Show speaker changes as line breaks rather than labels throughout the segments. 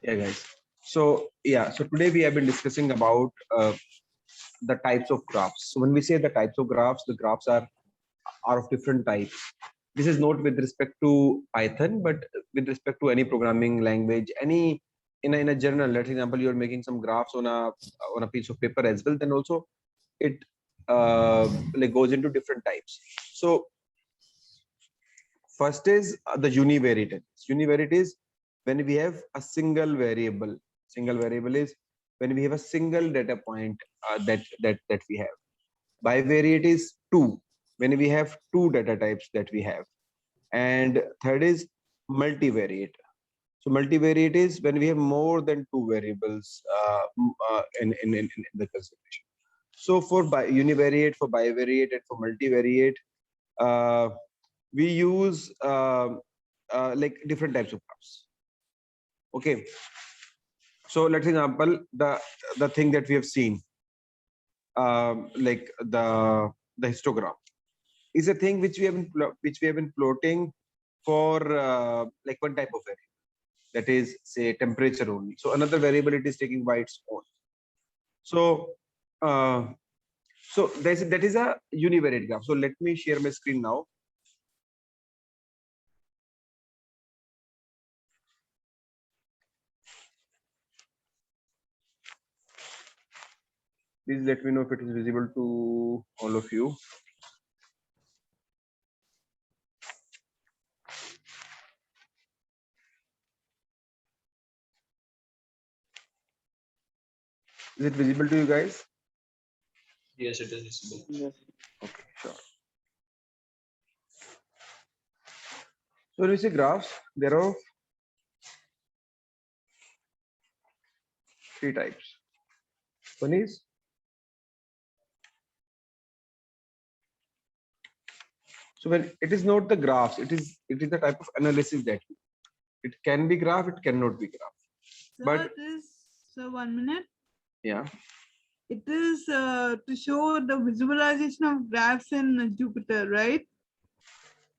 Yeah, guys. So today we have been discussing about the types of graphs. So when we say the types of graphs, the graphs are of different types. This is not with respect to Python, but with respect to any programming language, any in a general. Let's example, you're making some graphs on a piece of paper as well. Then also it like goes into different types. So first is the univariate. Univariate is when we have a single variable. Single variable is when we have a single data point that we have. Bivariate is two, when we have two data types that we have. And third is multivariate. So multivariate is when we have more than two variables in the consideration. So for univariate, for bivariate, and for multivariate, uh, we use like different types of graphs. Okay, so let's example the thing that we have seen, like the histogram is a thing which we have been plotting for like one type of variable, that is say temperature only. So another variable it is taking by its own. So uh, that is a univariate graph. So let me share my screen now. Please let me know if it is visible to all of you. Is it visible to you guys?
Yes, it is visible.
Yes.
Okay, sure. So when we see graphs, there are three types. One is so when it is not the graphs, it is the type of analysis that we do. It can be graph, it cannot be graph.
So
But
it is, so 1 minute.
yeah,
It is to show the visualization of graphs in Jupyter, right?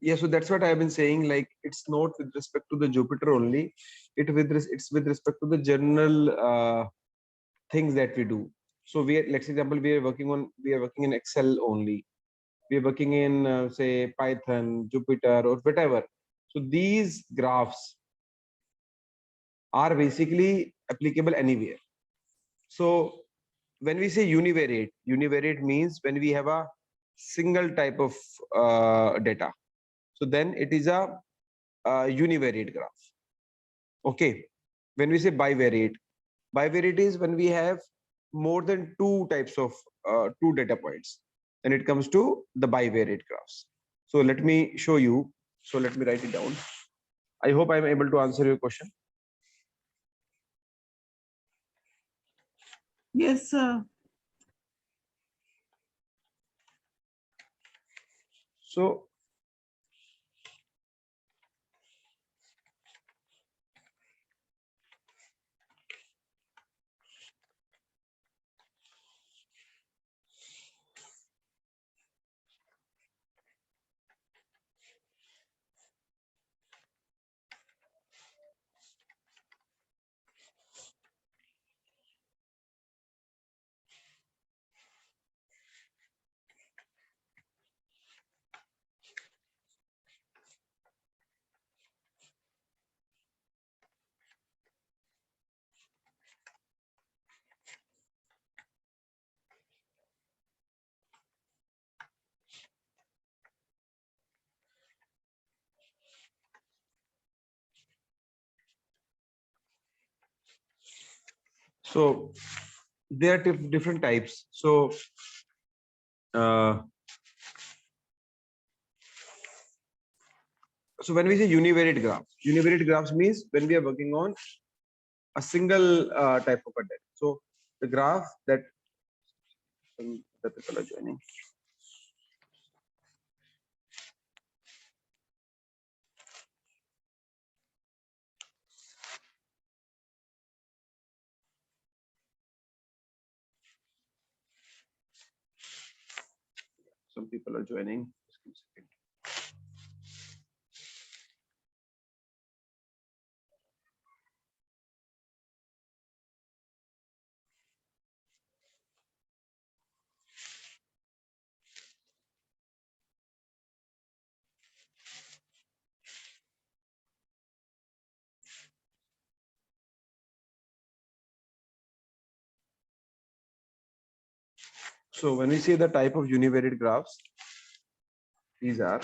yeah. So that's what I have been saying. Like it's not with respect to the Jupyter only. It's with respect to the general things that we do. So let's example we are working in Excel only. We are working in say Python, Jupyter, or whatever. So these graphs are basically applicable anywhere. So when we say univariate means when we have a single type of data. So then it is a univariate graph. Okay. When we say bivariate is when we have more than two types of two data points. Then it comes to the bivariate graphs. So let me show you. So let me write it down. I hope I'm able to answer your question.
Yes, sir.
So so there are different types. Uh, so when we say univariate graphs means when we are working on a single type of content. So the graph that the people are joining. Some people are joining. Just give me a second. So when we say the type of univariate graphs, these are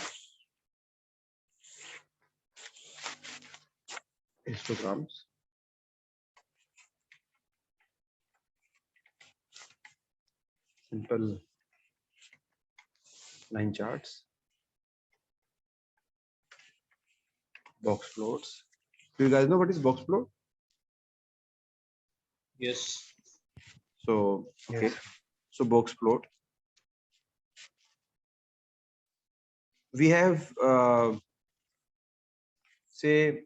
histograms, simple line charts, box plots. Do you guys know what is box plot?
Yes.
So okay, so box plot. We have say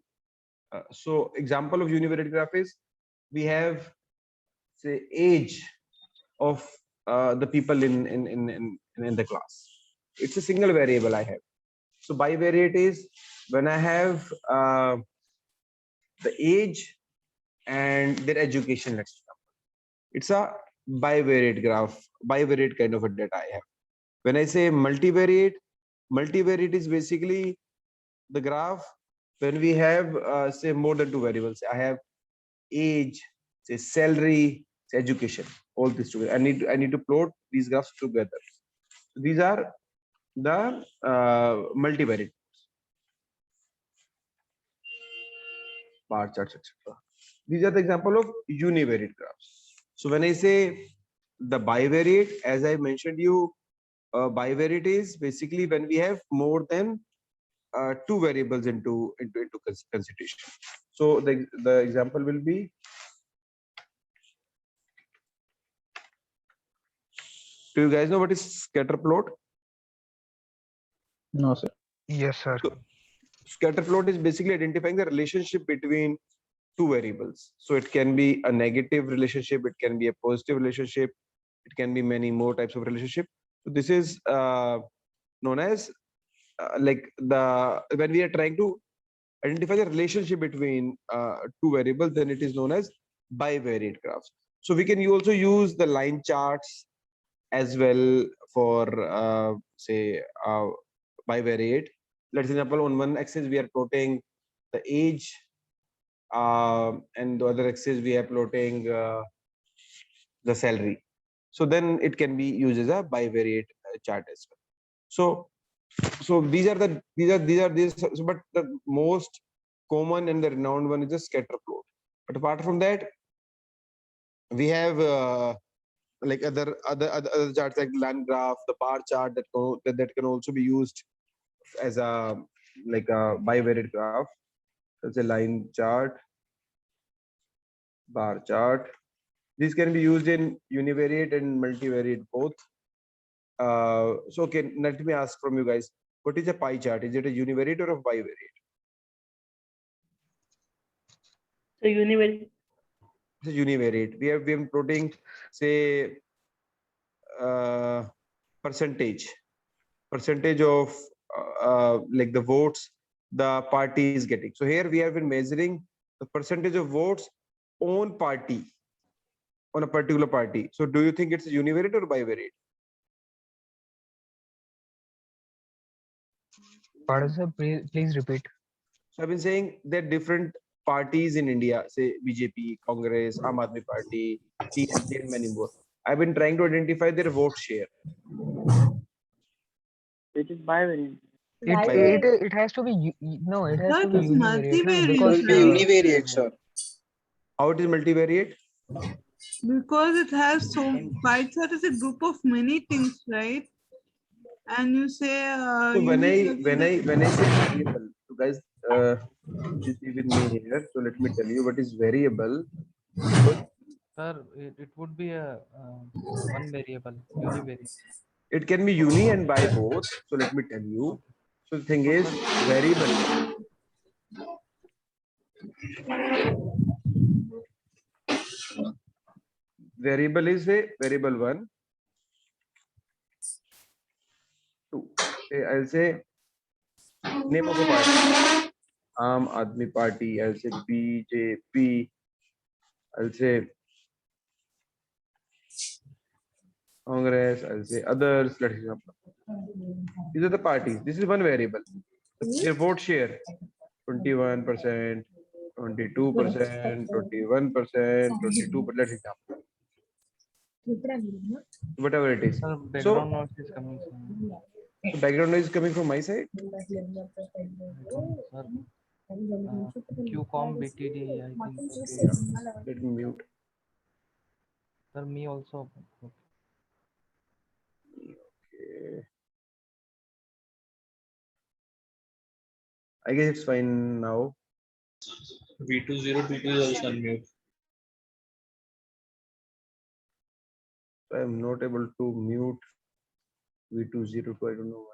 so example of univariate graph is we have say age of the people in the class. It's a single variable I have. So bivariate is when I have the age and their education. Let's say. It's a bivariate graph, bivariate kind of a data I have. When I say multivariate, multivariate is basically the graph when we have say more than two variables. I have age, say salary, say education, all this together. I need to plot these graphs together. So these are the multivariate bar charts, etc. These are the example of univariate graphs. So when I say the bivariate, as I mentioned you, bivariate is basically when we have more than two variables into consideration. So the example will be do you guys know what is scatter plot?
No, sir.
Yes, sir.
So, scatter plot is basically identifying the relationship between two variables. So it can be a negative relationship, it can be a positive relationship, it can be many more types of relationship. So this is known as like the when we are trying to identify the relationship between two variables, then it is known as bivariate graphs. So we can also use the line charts as well for say bivariate. Let's example on one axis we are plotting the age, and the other axis we are plotting the salary. So then it can be used as a bivariate chart as well. So these are these. So, but the most common and the renowned one is the scatter plot. But apart from that, we have like other charts like line graph, the bar chart that can also be used as a like a bivariate graph. That's a line chart, bar chart. These can be used in univariate and multivariate both. So okay, let me ask from you guys, what is a pie chart? Is it a univariate or a bivariate?
So univariate.
It's a univariate. We have been plotting say percentage of like the votes the party is getting. So here we have been measuring the percentage of votes on party on a particular party. So do you think it's a univariate or bivariate?
Pardon, sir. Please repeat.
So I've been saying there are different parties in India, say BJP, Congress, Aam Aadmi Party, TMC, and many more. I've been trying to identify their vote share.
It is bivariate.
It has to be no. It has
No,
to
it
be
is
univariate, no?
multivariate,
Because
It will be univariate, sir.
How it is multivariate?
because it has so pie chart is a group of many things, right? And you say
So when I
univariate-
say variable, so guys, you see with me here. So let me tell you what is variable.
Sir, it would be a one variable, univariate.
It can be uni and by both. So let me tell you. So the thing is variable. Variable is a variable 1, 2. I'll say name of a party. Aam Aadmi Party. I'll say BJP. I'll say Congress. I'll say others. Let's example. These are the parties. This is one variable. Their vote share 21%, 22%, 21%, 22%. Let's example. whatever it is.
Sir,
So,
background noise is coming. Sir.
so background noise is coming from my side.
Sir, QCOM BTD, I think.
Okay, yeah. Let me mute.
Sir, me also. Okay.
Okay. I guess it's fine now.
V2022 is also unmute.
I am not able to mute V202. I don't know why.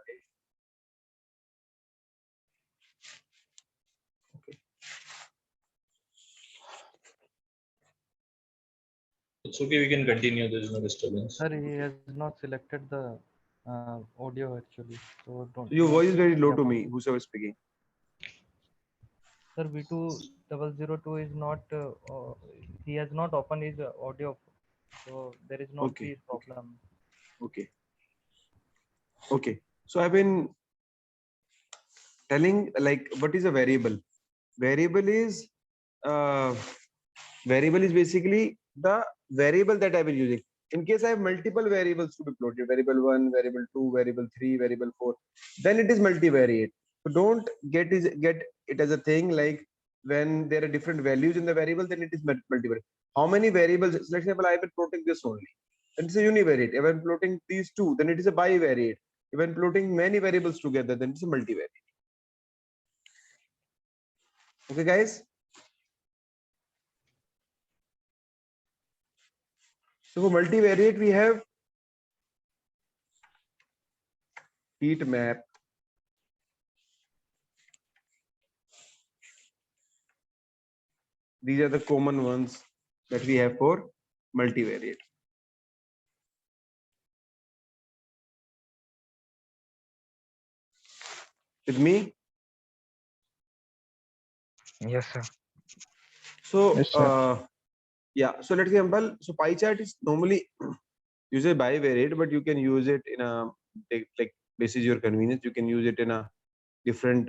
It's okay, we can continue. There's no disturbance.
Sir, he has not selected the audio actually. So don't.
Your voice is very low
Yeah,
to
ma'am.
me, whosoever is speaking.
Sir, V2002 is not. He has not opened his audio, so there is not
Okay,
the problem.
Okay. Okay. So I've been telling like what is a variable? Uh, variable is basically the variable that I've been using. In case I have multiple variables to be plotted, variable 1, variable 2, variable 3, variable 4, then it is multivariate. So don't get it as a thing like when there are different values in the variable, then it is multivariate. How many variables? So let's say I've been plotting this only, then it's a univariate. If I'm plotting these two, then it is a bivariate. If I'm plotting many variables together, then it's a multivariate. Okay, guys. So for multivariate, we have heat map, these are the common ones that we have for multivariate. With me?
Yes, sir.
So
Yes, sir.
yeah, so let's example, so pie chart is normally usually bivariate, but you can use it in a like basis your convenience. You can use it in a different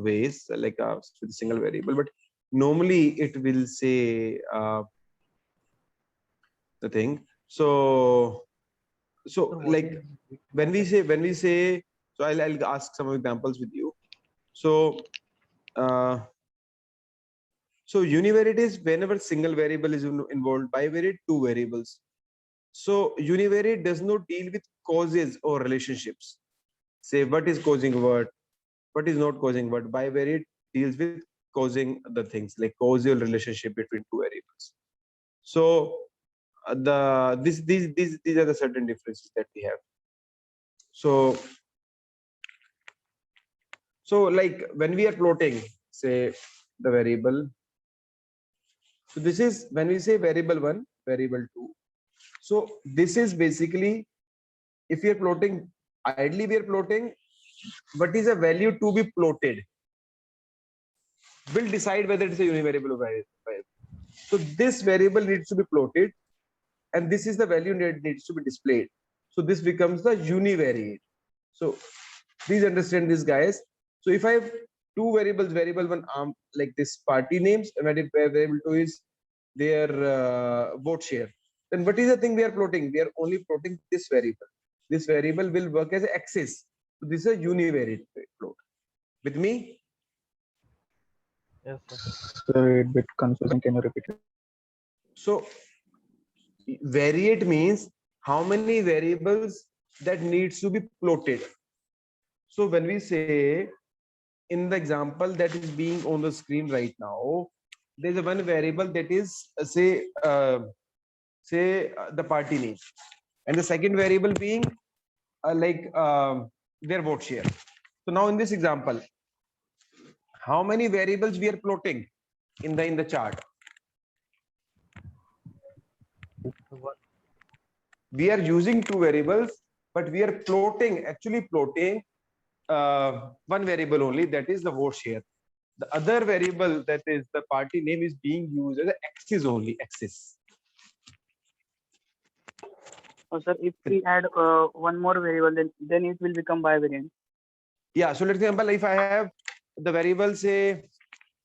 ways, like with a single variable, but normally it will say the thing. So
Sir, what
like
is it?
when we say, so I'll ask some examples with you. So so univariate is whenever single variable is involved, bivariate two variables. So univariate does not deal with causes or relationships. Say what is causing what is not causing what. Bivariate deals with causing the things like causal relationship between two variables. So these are the certain differences that we have. So like when we are plotting, say the variable. So this is when we say variable 1, variable 2. So this is basically if we are plotting, ideally we are plotting what is a value to be plotted. Will decide whether it is a univariable or variable. So this variable needs to be plotted, and this is the value that needs to be displayed. So this becomes the univariate. So please understand this, guys. So if I have two variables, variable 1 like this party names, and variable 2 is their vote share, then what is the thing we are plotting? We are only plotting this variable. This variable will work as an axis. So this is a univariate plot. With me?
Yes, sir.
Sir, a bit confusing. Can you repeat it?
So variate means how many variables that needs to be plotted. So when we say in the example that is being on the screen right now, there's a one variable that is say the party name, and the second variable being their vote share. So now in this example, how many variables we are plotting in the chart? We are using two variables, but we are actually plotting one variable only, that is the vote share. The other variable, that is the party name, is being used as an axis only, axis.
Oh, sir, if we add one more variable, then it will become bivariant.
Yeah, so let's example, if I have the variable, say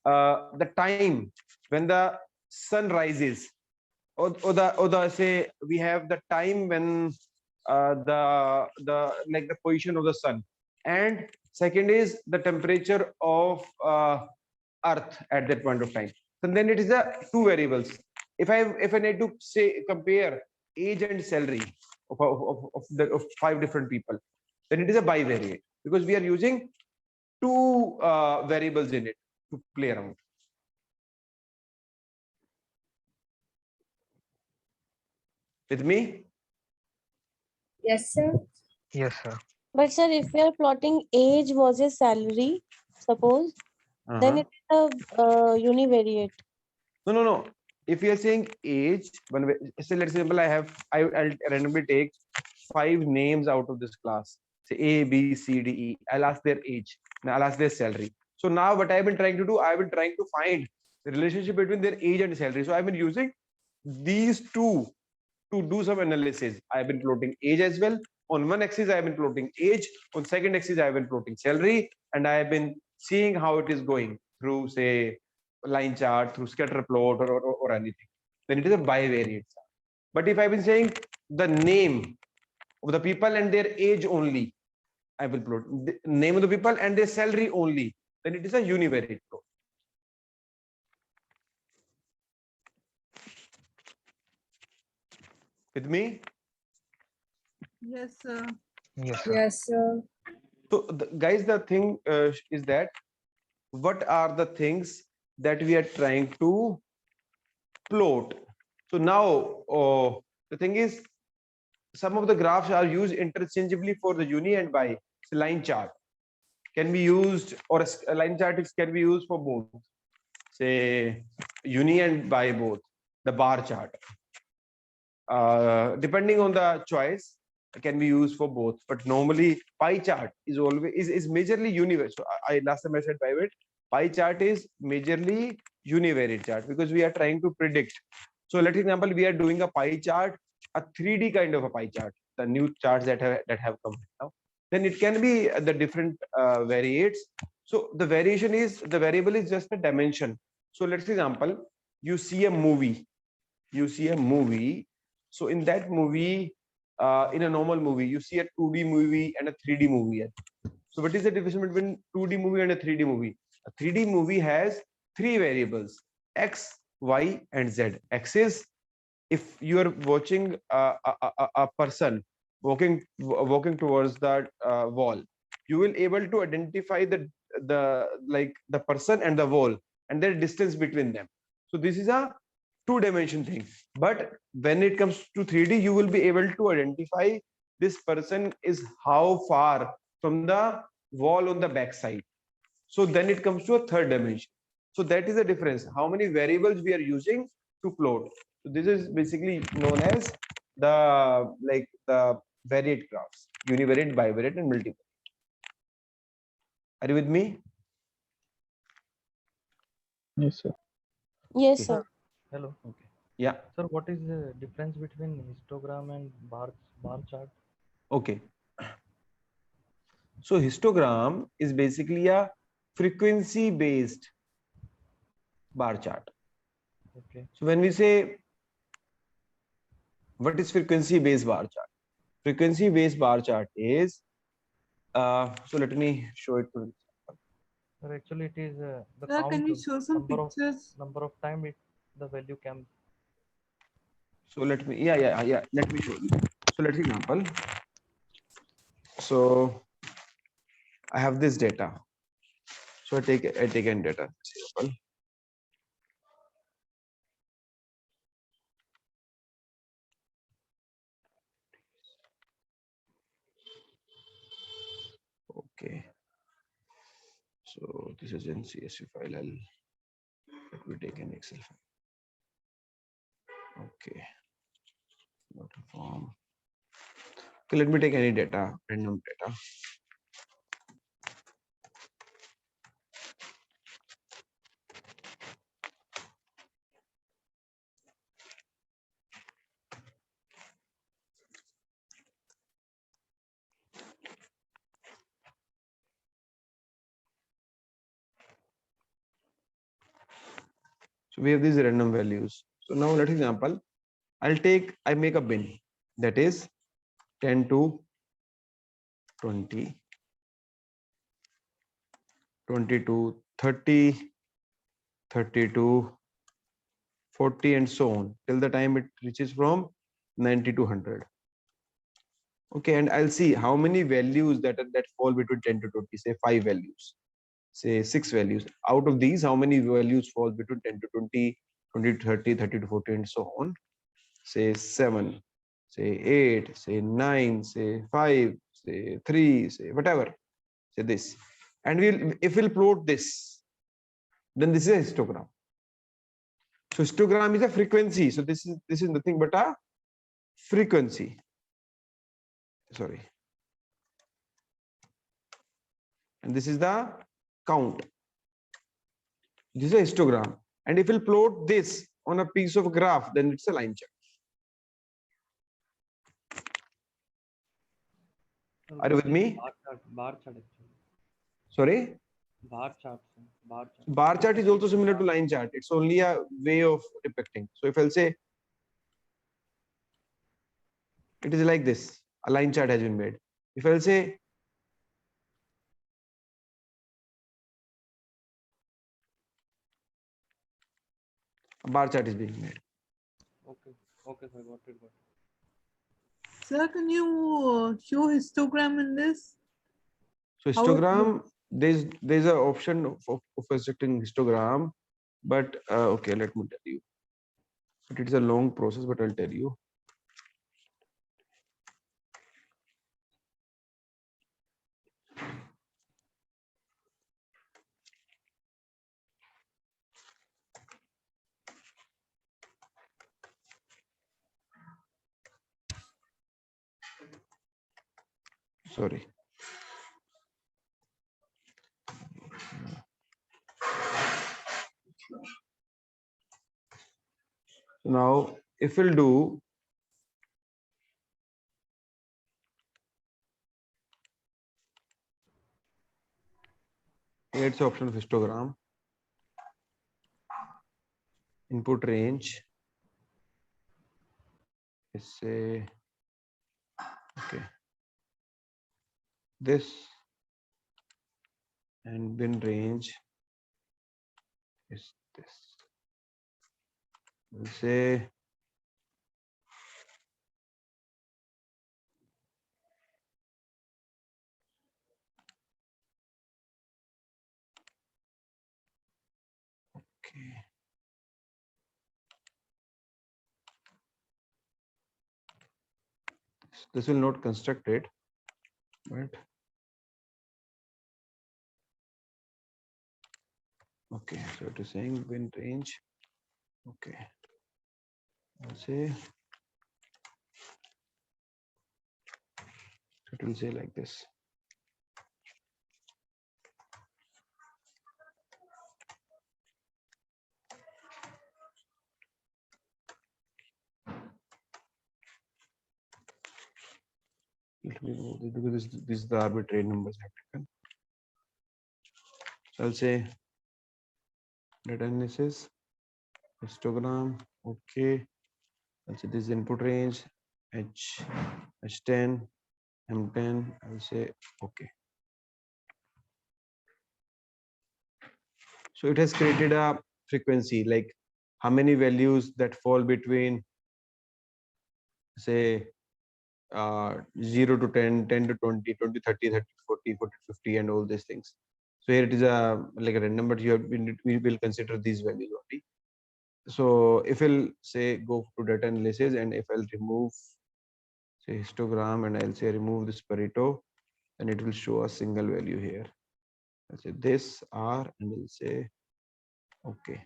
the time when the sun rises, or the say we have the time when the like the position of the sun, and second is the temperature of earth at that point of time. So then it is the two variables. If I need to say compare age and salary of five different people, then it is a bivariate because we are using two variables in it to play around. With me?
Yes, sir.
Yes, sir.
But sir, if we are plotting age versus salary, suppose, then
Uh-huh.
it is a univariate.
No. If you are saying age, say let's example, I'll randomly take five names out of this class. Say A, B, C, D, E. I'll ask their age. Now I'll ask their salary. So now what I've been trying to do, I've been trying to find the relationship between their age and salary. So I've been using these two to do some analysis. I've been plotting age as well. On one axis, I've been plotting age. On second axis, I've been plotting salary, and I've been seeing how it is going through, say, line chart, through scatter plot, or anything. Then it is a bivariate chart. But if I've been saying the name of the people and their age only, I will plot the name of the people and their salary only. Then it is a univariate plot. With me?
Yes, sir.
Yes, sir.
Yes, sir.
So, guys, the thing is that what are the things that we are trying to plot? So now the thing is, some of the graphs are used interchangeably for the uni and bi. So line chart can be used, or a line chart can be used for both. Say uni and bi both. The bar chart, depending on the choice, can be used for both. But normally pie chart is always is majorly univariate. So I last time I said pivot. Pie chart is majorly univariate chart because we are trying to predict. So let's example, we are doing a pie chart, a 3D kind of a pie chart, the new charts that have come now. Then it can be the different variates. So the variation is the variable is just a dimension. So let's example, you see a movie. You see a movie. So in that movie, in a normal movie, you see a 2D movie and a 3D movie. So what is the difference between 2D movie and a 3D movie? A 3D movie has three variables: X, Y, and Z. X is if you are watching a person walking towards that wall, you will able to identify the person and the wall and their distance between them. So this is a two-dimension thing. But when it comes to 3D, you will be able to identify this person is how far from the wall on the back side. So then it comes to a third dimension. So that is the difference. How many variables we are using to plot. So this is basically known as the variate graphs: univariate, bivariate, and multivariate. Are you with me?
Yes, sir.
Yes,
Okay.
sir.
Hello.
Okay.
Yeah.
Sir, what is the difference between histogram and bar chart?
Okay. So histogram is basically a frequency-based bar chart.
Okay.
So when we say what is frequency-based bar chart? Frequency-based bar chart is so let me show it to you.
Sir, actually it is the
Sir,
count
can you show some pictures?
number of time the value can.
So let me let me show you. So let's example. So I have this data. So I take an data example. Okay. So this is in CSV file. Let me take an Excel file. Okay. Not a form. Okay, let me take any data, random data. So we have these random values. So now let's example, I make a bin that is 10 to 20, 20 to 30, 30 to 40, and so on till the time it reaches from 90 to 100. Okay, and I'll see how many values that fall between 10 to 20, say 5 values, say 6 values. Out of these, how many values fall between 10 to 20, 20 to 30, 30 to 40, and so on. Say 7, say 8, say 9, say 5, say 3, say whatever, say this. And if we'll plot this, then this is a histogram. So histogram is a frequency. So this is nothing but a frequency. Sorry. And this is the count. This is a histogram. And if we'll plot this on a piece of graph, then it's a line chart. Are you with me?
Bar chart actually.
Sorry?
Bar chart. Bar chart.
Bar chart is also similar to line chart. It's only a way of depicting. So if I'll say it is like this, a line chart has been made. If I'll say a bar chart is being made.
Okay. Okay, sir. Got it.
Sir, can you show histogram in this?
So
How it
histogram, there's an option of constructing histogram, but okay, let me tell you. But it's a long process, but I'll tell you. Sorry. Now, if we'll do it's option of histogram, input range is say okay, this, and bin range is this. We'll say okay. This will not construct it, but okay. So it is saying bin range. Okay. I'll say it will say like this. Let me move this because this is the arbitrary numbers I have taken. So I'll say data analysis, histogram, okay. I'll say this input range, H10, M10, I'll say okay. So it has created a frequency, like how many values that fall between say 0 to 10, 10 to 20, 20, 30, 30, 40, 40, 50, and all these things. So here it is a like a random, but we will consider these values only. So if I'll say go to data analysis, and if I'll remove say histogram, and I'll say remove this Pareto, and it will show a single value here. I'll say this R, and I'll say okay.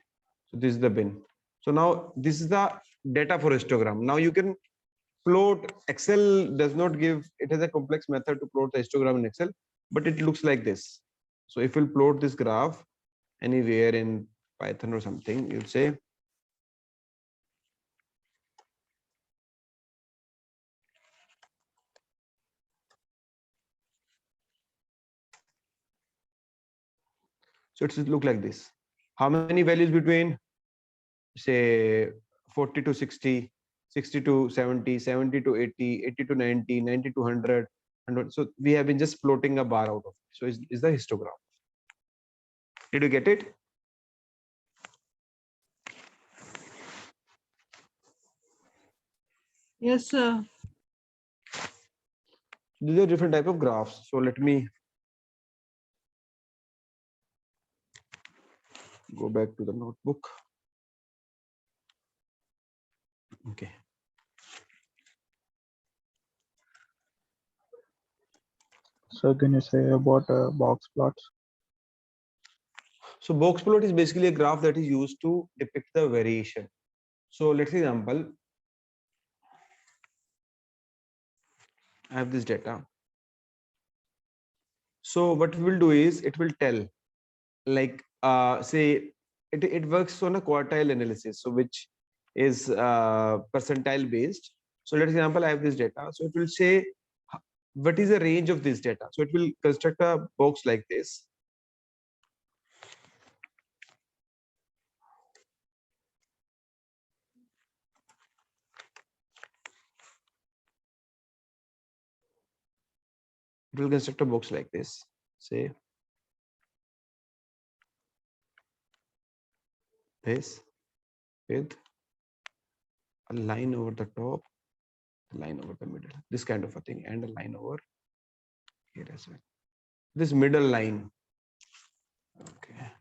So this is the bin. So now this is the data for histogram. Now you can plot. Excel does not give, it has a complex method to plot the histogram in Excel, but it looks like this. So if we'll plot this graph anywhere in Python or something, you'll say so it should look like this. How many values between say 40 to 60, 60 to 70, 70 to 80, 80 to 90, 90 to 100, 100. So we have been just plotting a bar out of it. So is the histogram. Did you get it?
Yes, sir.
These are different type of graphs. So let me go back to the notebook. Okay.
So can you say about box plots?
So box plot is basically a graph that is used to depict the variation. So let's example, I have this data. So what it will do is it will tell, like say it works on a quartile analysis, so which is percentile based. So let's example, I have this data. So it will say what is the range of this data. So it will construct a box like this. It will construct a box like this, say this, with a line over the top, a line over the middle, this kind of a thing, and a line over here as well. This middle line. Okay.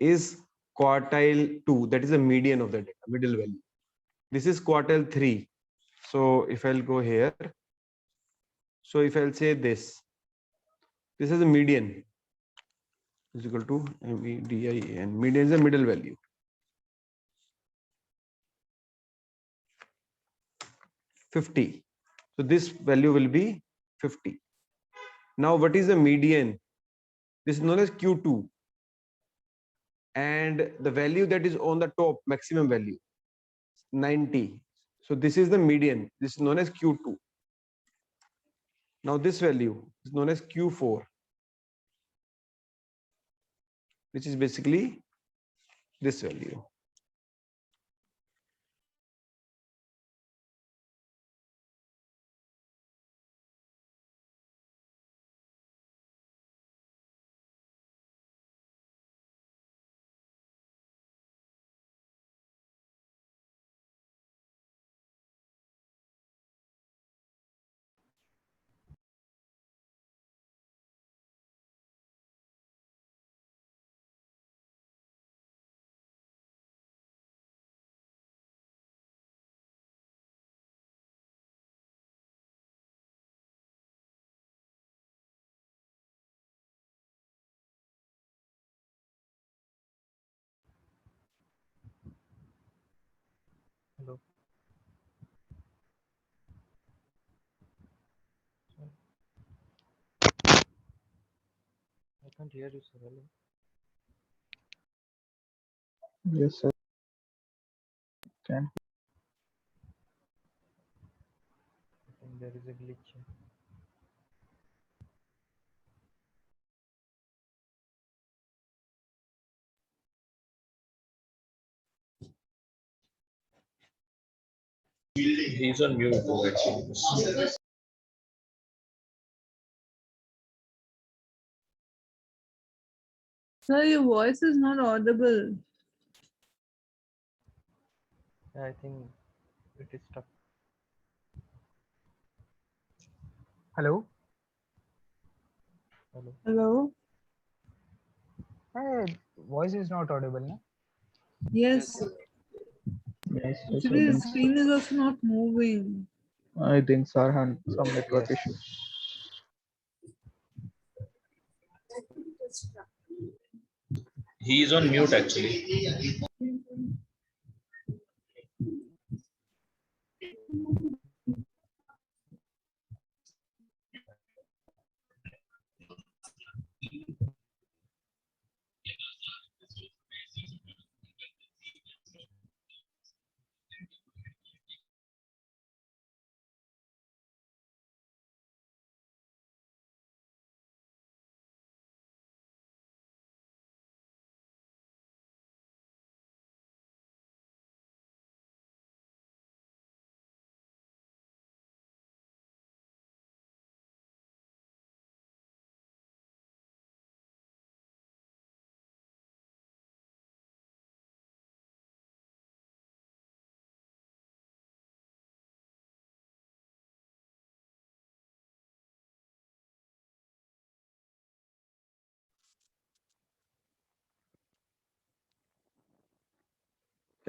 Is quartile 2, that is the median of the data, middle value. This is quartile 3. So if I'll go here, so if I'll say this is a median is equal to MEDIAN. Median is the middle value. 50. So this value will be 50. Now what is the median? This is known as Q2. And the value that is on the top, maximum value, 90. So this is the median. This is known as Q2. Now this value is known as Q4, which is basically this value.
Hello. I can't hear you, sir. Hello.
Yes, sir. Can.
I think there is a glitch.
He's on mute though, actually.
Sir, your voice is not audible.
Yeah, I think it is stuck.
Hello.
Hello.
Hello?
Hey, voice is not audible, no?
Yes.
Yes, yes,
Actually, the screen is also not moving.
I think sir had some network
Yes.
issues.
He is on mute actually.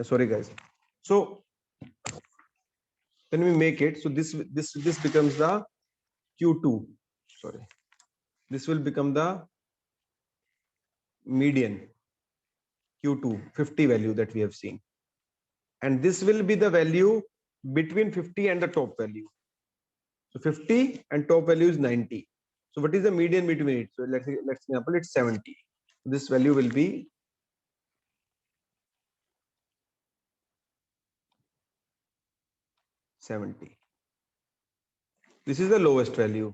Sorry guys. So then we make it, so this becomes the Q2. Sorry, this will become the median Q2 50 value that we have seen, and this will be the value between 50 and the top value. So 50 and top value is 90. So what is the median between it? So let's example it's 70. This value will be 70. This is the lowest value.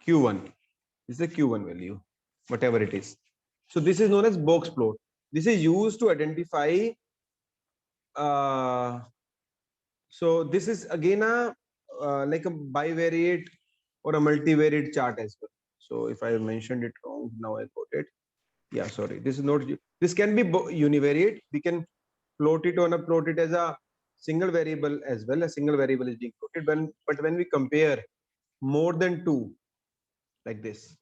Q1 is the Q1 value, whatever it is. So this is known as box plot. This is used to identify. So this is again a like a bivariate or a multivariate chart as well. So if I mentioned it wrong, now I got it. Yeah, sorry. This is not. This can be univariate. We can plot it as a single variable as well. A single variable is being plotted. But when we compare more than two, like this,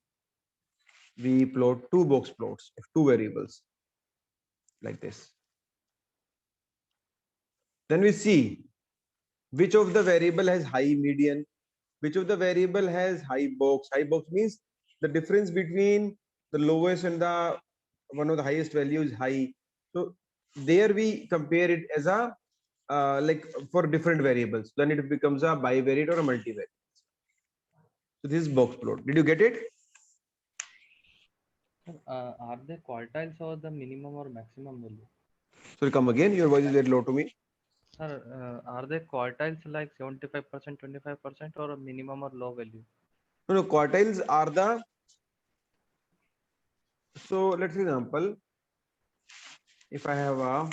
we plot two box plots of two variables, like this. Then we see which of the variable has high median, which of the variable has high box. High box means the difference between the lowest and the one of the highest value is high. So there we compare it as a like for different variables. Then it becomes a bivariate or a multivariate. So this is box plot. Did you get it?
Are they quartiles or the minimum or maximum value?
So come again. Your voice is very low to me.
Sir, are they quartiles like 75%, 25% or a minimum or low value?
No, quartiles are the. So let's example. If I have a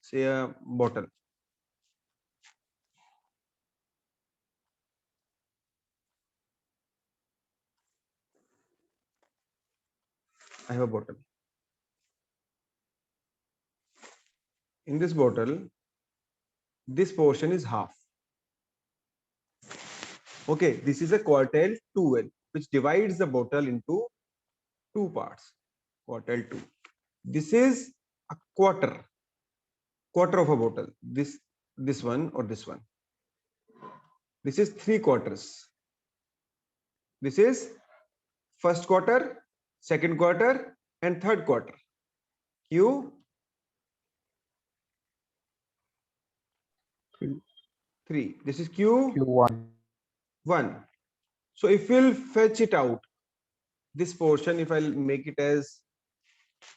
say a bottle. I have a bottle. In this bottle, this portion is half. Okay, this is a quartile 2L, which divides the bottle into two parts. Quartile 2. This is a quarter of a bottle. This one or this one. This is 3/4. This is first quarter, second quarter, and third quarter. Q3. This is
Q1.
Q1. So if we'll fetch it out, this portion, if I'll make it as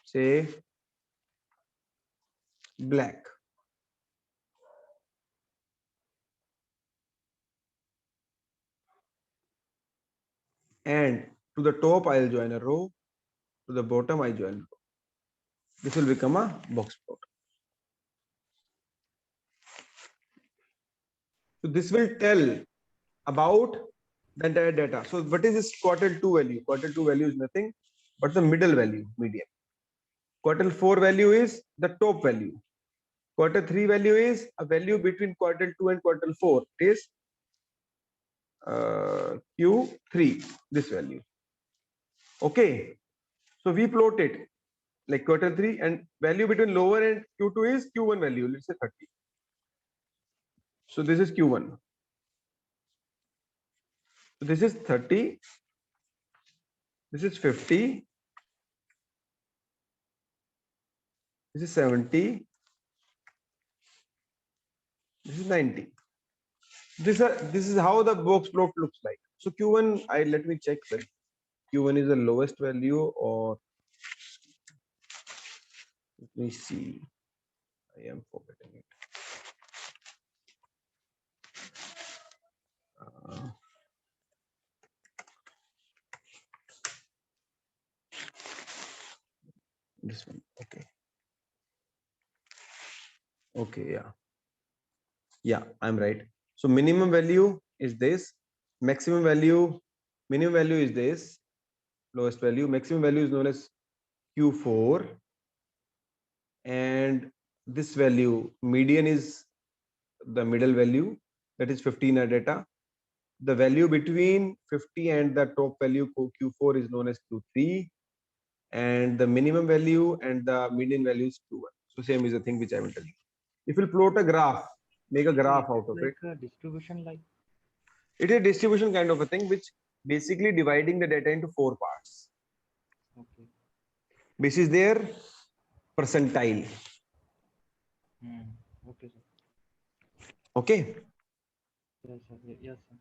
say black. And to the top, I'll join a row. To the bottom, I join a row. This will become a box plot. So this will tell about the entire data. So what is this quartile 2 value? Quartile 2 value is nothing but the middle value, median. Quartile 4 value is the top value. Quartile 3 value is a value between quartile 2 and quartile 4. It is Q3, this value. Okay. So we plot it like quartile 3, and value between lower and Q2 is Q1 value. Let's say 30. So this is Q1. So this is 30. This is 50. This is 70. This is 90. This is how the box plot looks like. So Q1, let me check that. Q1 is the lowest value, or let me see. I am forgetting it. This one. Okay. Okay. Yeah. Yeah, I'm right. So minimum value is this. Maximum value, minimum value is this. Lowest value. Maximum value is known as Q4. And this value, median, is the middle value. That is 15 data. the value between 50 and the top value Q4 is known as Q3, and the minimum value and the median value is Q1. So same is the thing which I will tell you. If you plot a graph, make a graph out of it.
Like a distribution, like.
It is a distribution kind of a thing which basically dividing the data into 4 parts.
Okay.
This is their percentile.
Okay, sir.
Okay.
Yes, sir. Yes, sir.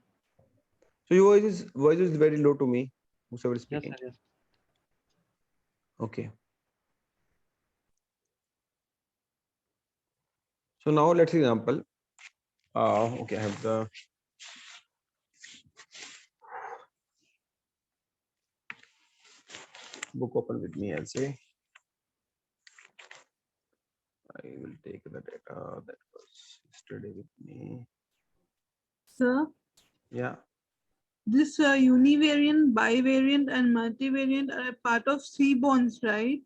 So your voice is very low to me, whoever is
Yes,
speaking.
sir. Yes.
Okay. So now let's example. Okay, I have the book open with me. I'll say I will take the data that was yesterday with me.
Sir,
Yeah.
this univariant, bivariant, and multivariant are a part of C-bonds, right?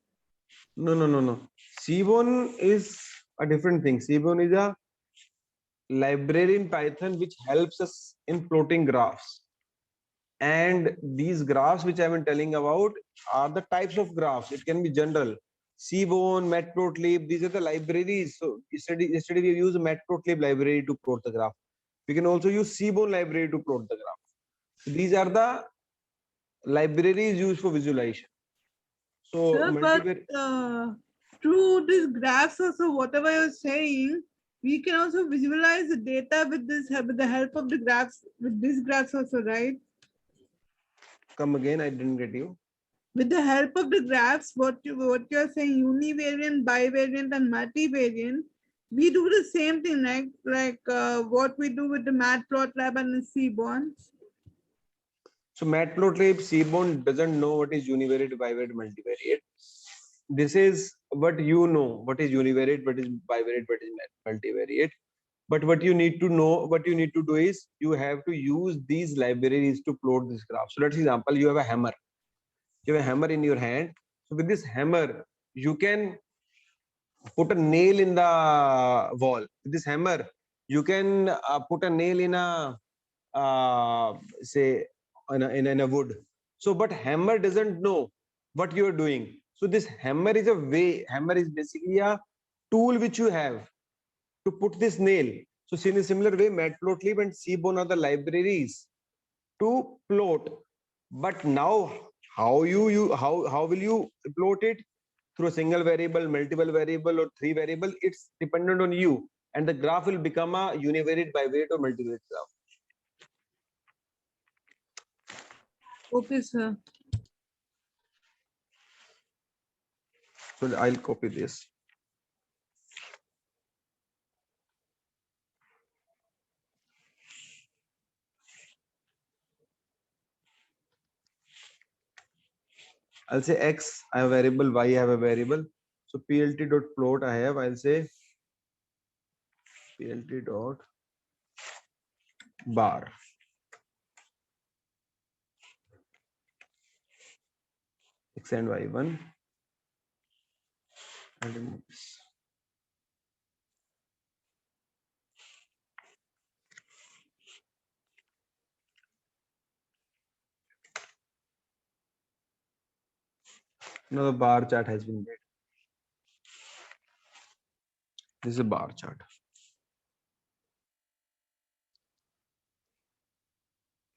No. Seaborn is a different thing. Seaborn is a library in Python which helps us in plotting graphs. And these graphs which I've been telling about are the types of graphs. It can be general. Seaborn, Matplotlib, these are the libraries. So yesterday we used Matplotlib library to plot the graph. We can also use Seaborn library to plot the graph. So these are the libraries used for visualization. So
Sir, but
multivariate.
through these graphs also, whatever you're saying, we can also visualize the data with the help of the graphs, with these graphs also, right?
Come again, I didn't get you.
With the help of the graphs, what you're saying, univariant, bivariant, and multivariant, we do the same thing, like what we do with the Matplotlib and the Seaborn.
So Matplotlib, Seaborn doesn't know what is univariate, bivariate, multivariate. This is what you know, what is univariate, what is bivariate, what is multivariate. But what you need to know, what you need to do is you have to use these libraries to plot this graph. So let's example, you have a hammer. You have a hammer in your hand. So with this hammer, you can put a nail in the wall. With this hammer, you can put a nail in a say in a wood. So but hammer doesn't know what you are doing. So this hammer is a way. Hammer is basically a tool which you have to put this nail. So in a similar way, Matplotlib and Seaborn are the libraries to plot. But now how will you plot it? Through a single variable, multiple variable, or 3 variable? It's dependent on you, and the graph will become a univariate, bivariate, or multivariate graph.
Okay, sir.
So I'll copy this. I'll say X, I have a variable, Y, I have a variable. So plt.plot I have, I'll say plt.bar. X and Y1. And remove this. Now the bar chart has been made. This is a bar chart.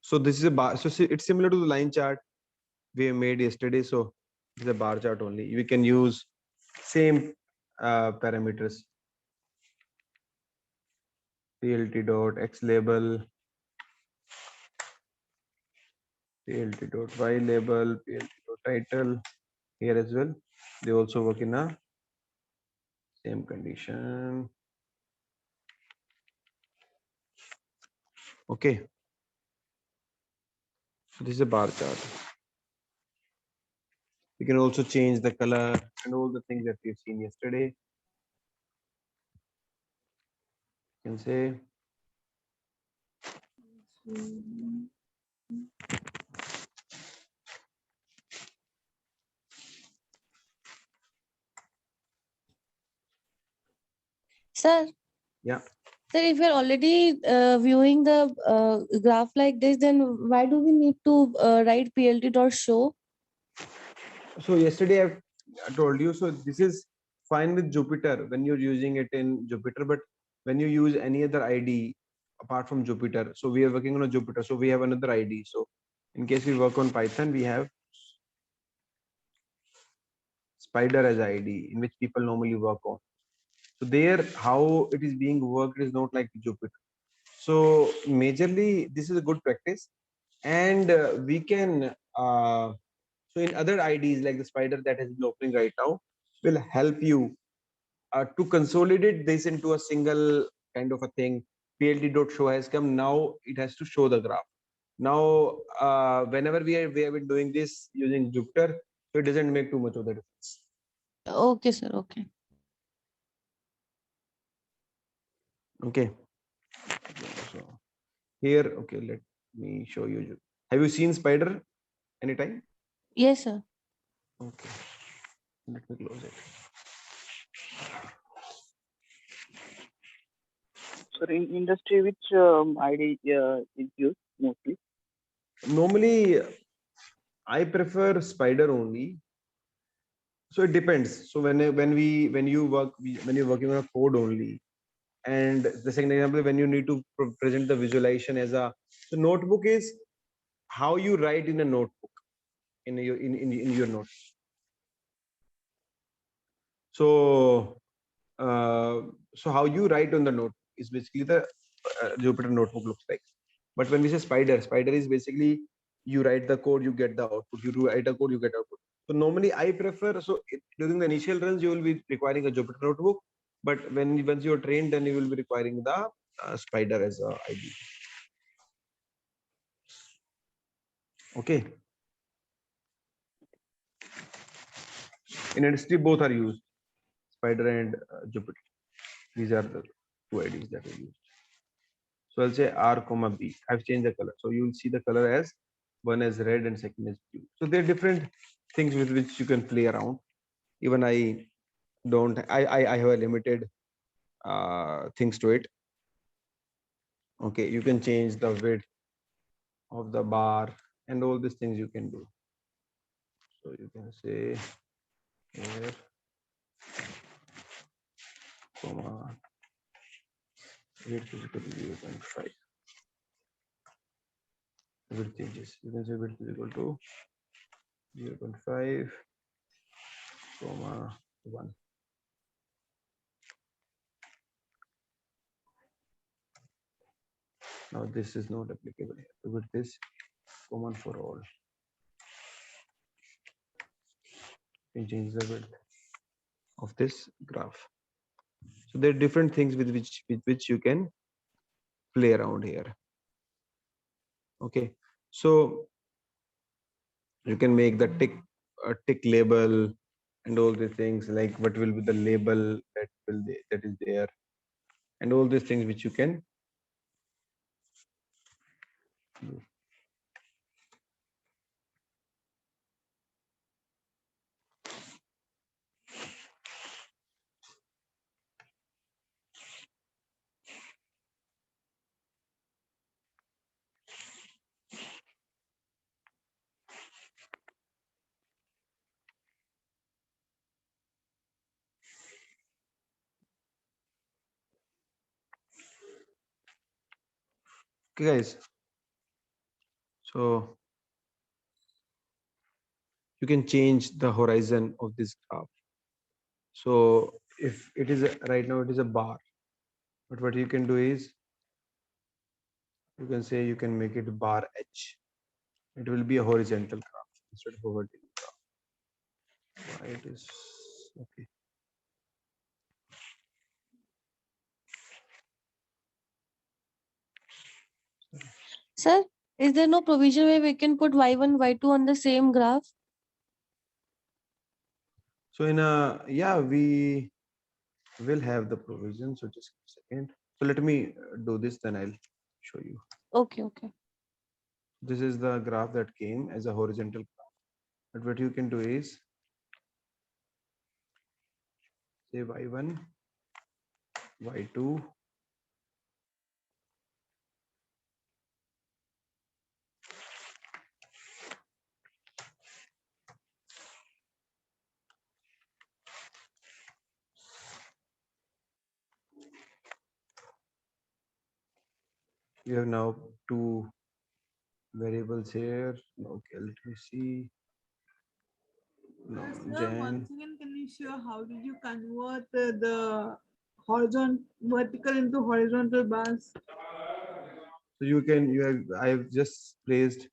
So this is a bar. So see, it's similar to the line chart we made yesterday. So it's a bar chart only. We can use same parameters. plt.x label, plt.y label, plt.title. Here as well, they also work in a same condition. Okay. So this is a bar chart. We can also change the color and all the things that we've seen yesterday. You can say
Sir,
yeah.
Sir, if we're already viewing the graph like this, then why do we need to write plt.show?
So yesterday I told you, so this is fine with Jupyter when you're using it in Jupyter, but when you use any other ID apart from Jupyter, so we are working on a Jupyter, so we have another ID. So in case we work on Python, we have Spider as ID in which people normally work on. So there, how it is being worked is not like Jupyter. So majorly, this is a good practice, and we can. So in other IDs like the Spider that has been opening right now, will help you to consolidate this into a single kind of a thing. Plt.show has come now; it has to show the graph. Now, whenever we have been doing this using Jupyter, so it doesn't make too much of the difference.
Okay, sir. Okay.
Okay. So here, okay, let me show you. Have you seen Spider anytime?
Yes, sir.
Okay. Let me close it.
So in industry, which ID is used mostly?
Normally, I prefer Spider only. So it depends. So when you work when you're working on a code only, and the second example when you need to present the visualization as a so notebook is how you write in a notebook in your notes. So so how you write on the note is basically the Jupyter notebook looks like. But when we say Spider is basically you write the code, you get the output. You write a code, you get output. So normally I prefer during the initial runs you will be requiring a Jupyter notebook, but once you're trained, then you will be requiring the Spider as a ID. Okay. In industry, both are used, Spider and Jupyter. These are the two IDs that are used. So I'll say R comma B. I've changed the color. So you'll see the color as one as red and second as blue. So there are different things with which you can play around. Even I don't, I have a limited things to it. Okay, you can change the width of the bar and all these things you can do. So you can say here, comma, width is equal to 0.5. Width changes. You can say width is equal to 0.5, comma 1. Now this is not applicable here. The width is common for all. You can change the width of this graph. So there are different things with which you can play around here. Okay, so you can make the tick label and all the things like what will be the label that is there, and all these things which you can do. Okay, guys. So you can change the horizon of this graph. So if it is right now it is a bar, but what you can do is you can say you can make it bar H. It will be a horizontal graph instead of a vertical graph. Why it is okay.
Sir, is there no provision where we can put y1, y2 on the same graph?
So in a we will have the provision. So just a second. So let me do this, then I'll show you.
Okay, okay.
This is the graph that came as a horizontal graph. But what you can do is say y1, y2, You have now two variables here. Okay, let me see. No,
Sir,
Jan.
once again, can you show how did you convert the horizontal vertical into horizontal bars?
So you have, I have just placed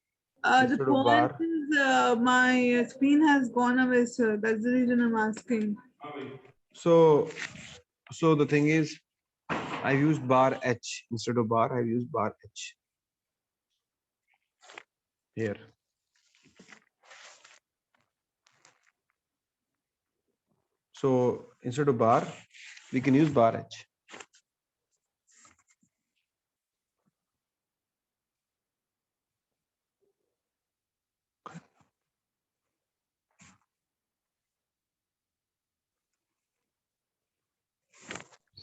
The
instead of
point
bar.
is my screen has gone away, sir. That's the reason I'm asking.
So the thing is, I've used bar H instead of bar. I've used bar H here. So instead of bar, we can use bar H.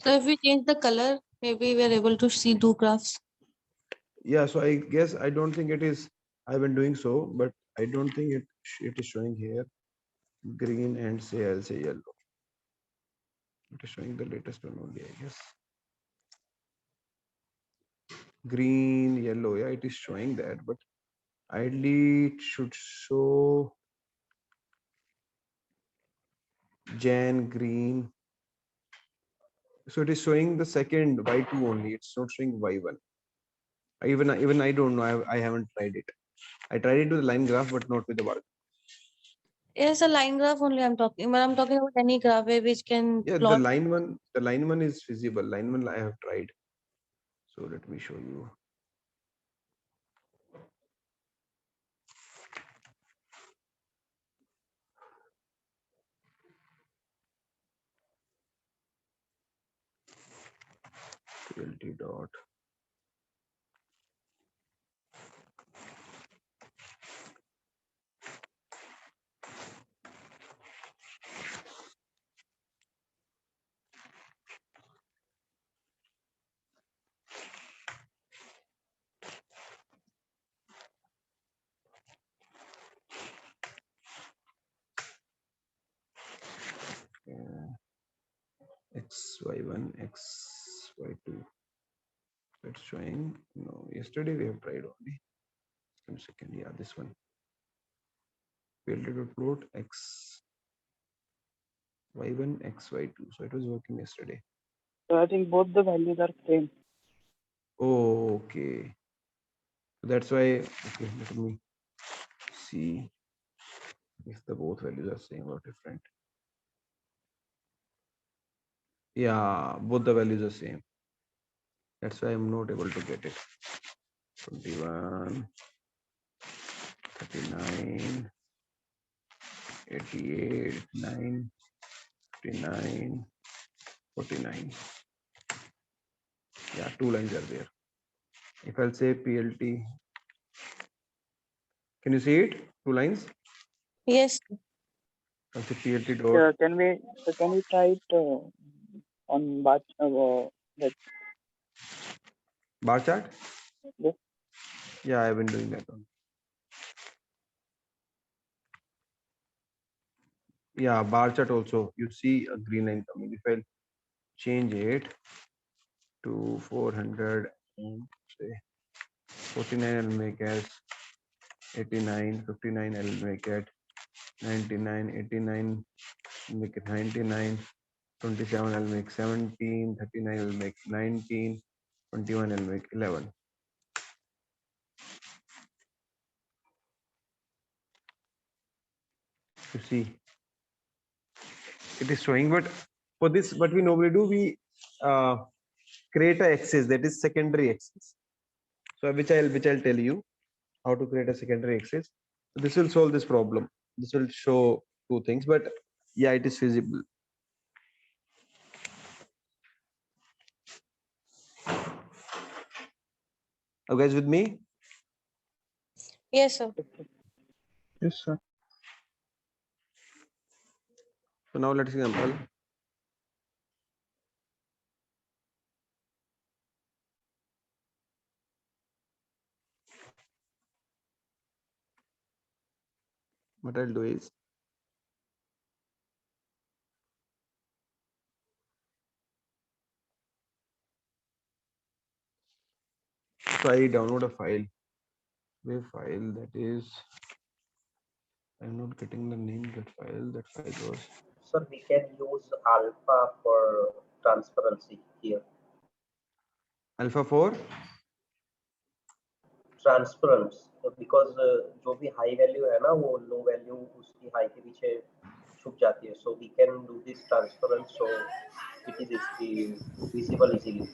So if we change the color, maybe we are able to see two graphs.
Yeah, so I guess I don't think it is. I've been doing so, but I don't think it is showing here green and say I'll say yellow. It is showing the latest one only, I guess. Green, yellow. Yeah, it is showing that, but ideally it should show Jan green. So it is showing the second y2 only. It's not showing y1. Even I don't know. I haven't tried it. I tried it with the line graph, but not with the bar.
Yes, a line graph only I'm talking, but I'm talking about any graph where which can
Yeah,
plot.
the line one is visible. Line one I have tried. So let me show you. PLT dot. XY1, XY2. It's showing. No, yesterday we have tried only. 1 second. Yeah, this one. PLT dot plot X Y1, XY2. So it was working yesterday.
So I think both the values are same.
Oh, okay. That's why. Okay, let me see if the both values are same or different. Yeah, both the values are same. That's why I'm not able to get it. 21, 39, 88, 9, 59, 49. Yeah, two lines are there. If I'll say PLT, can you see it? Two lines.
Yes.
I'll say PLT dot.
Can we try it on that?
Bar chart?
Yes.
Yeah, I've been doing that one. Yeah, bar chart also. You see a green line coming. If I change it to 400 and say 49, I'll make as 89, 59, I'll make it 99, 89, make it 99, 27, I'll make 17, 39, I'll make 19, 21, I'll make 11. You see, it is showing, but for this, what we normally do, we create a axis, that is secondary axis. So which I'll tell you how to create a secondary axis. So this will solve this problem. This will show two things, but yeah, it is feasible. Are you guys with me?
Yes, sir.
Yes, sir.
So now let's example. What I'll do is try download a file. Wave file that is. I'm not getting the name of that file. That file was
Sir, we can use alpha for transparency here.
alpha 4.
Transparency because जो भी high value है ना वो low value उसकी high के पीछे छुप जाती है. So we can do this transparent so it is visible easily.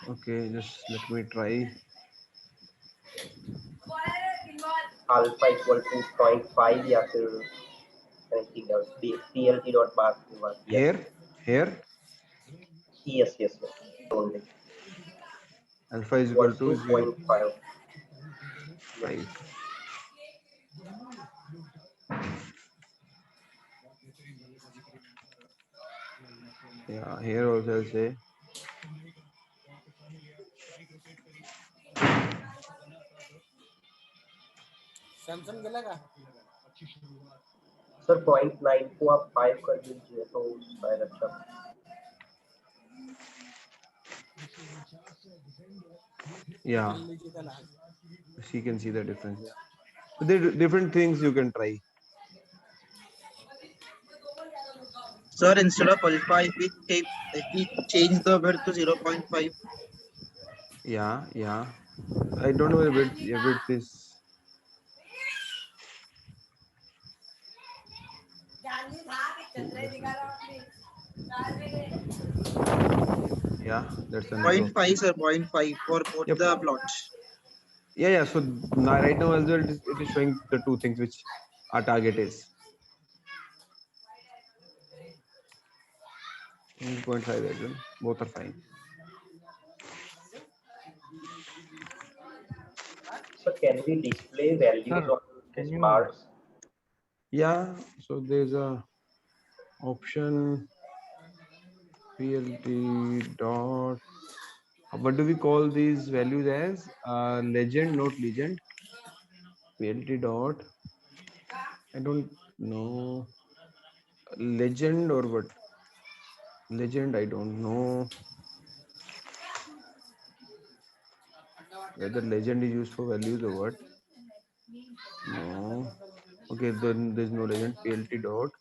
Okay, just let me try.
Alpha equal to 0.5 या फिर anything else. PLT dot bar. Yes.
Here.
Yes. Only.
Alpha is equal to
0.5.
5. Yeah, here also I'll say
sir 0.9 को आप 5 कर दीजिए तो शायद अच्छा.
yeah. She can see the difference. Yeah. So there are different things you can try.
Sir, instead of alpha, if we change the width to 0.5.
Yeah. I don't know the width is. Yeah, that's another.
0.5, sir, 0.5 for both
Yep.
the plots.
Yeah. So now, right now as well, it is showing the two things which our target is. 0.5 as well. Both are fine.
So can we display values
Sir,
on
can
these
you-
bars?
Yeah. So there's a option PLT dot. What do we call these values as? Legend, not legend. PLT dot. I don't know. Legend or what? Legend, I don't know whether legend is used for values or what. No. Okay, then there's no legend. PLT dot.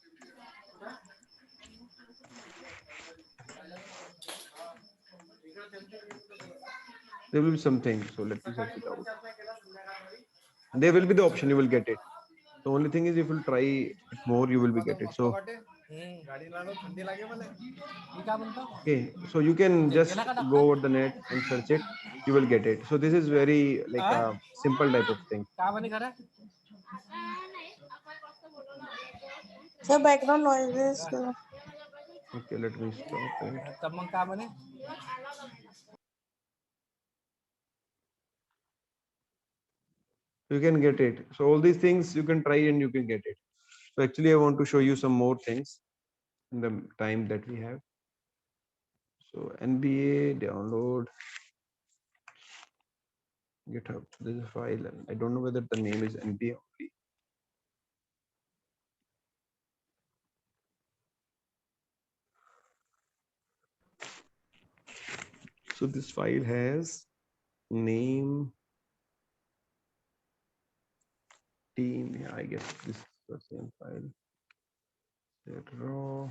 There will be something. So let me search it out. There will be the option. You will get it. The only thing is, if you try it more, you will be get it. So okay, so you can just go over the net and search it. You will get it. So this is very like a simple type of thing.
Sir, background noises.
Okay, let me stop it. You can get it. So all these things you can try and you can get it. So actually I want to show you some more things in the time that we have. So NBA download GitHub. This is a file. I don't know whether the name is NBA only. So this file has name, team. Yeah, I guess this is the same file. Set raw,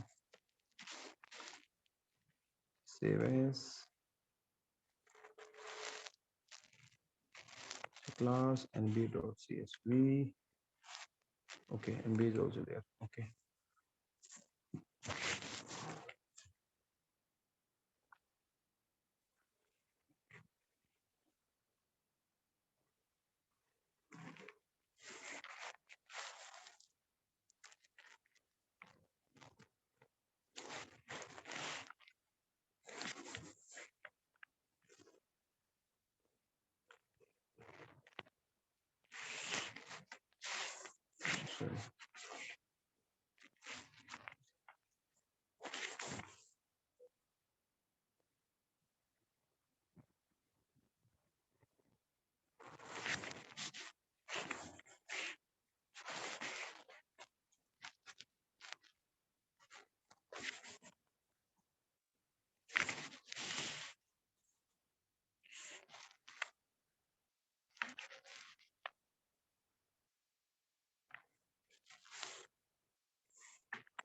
save as, class nb.csv. Okay, nb is also there. Okay. Sorry.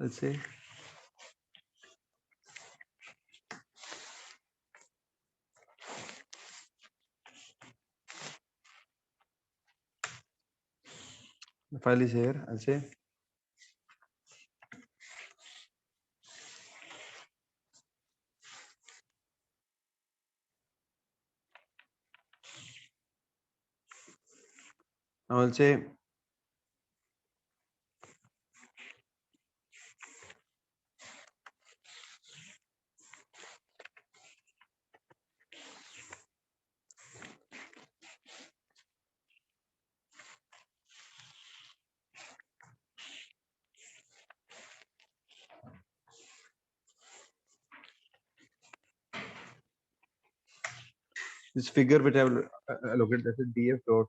let's say the file is here. I'll say now I'll say this figure which I have allocated, that is df dot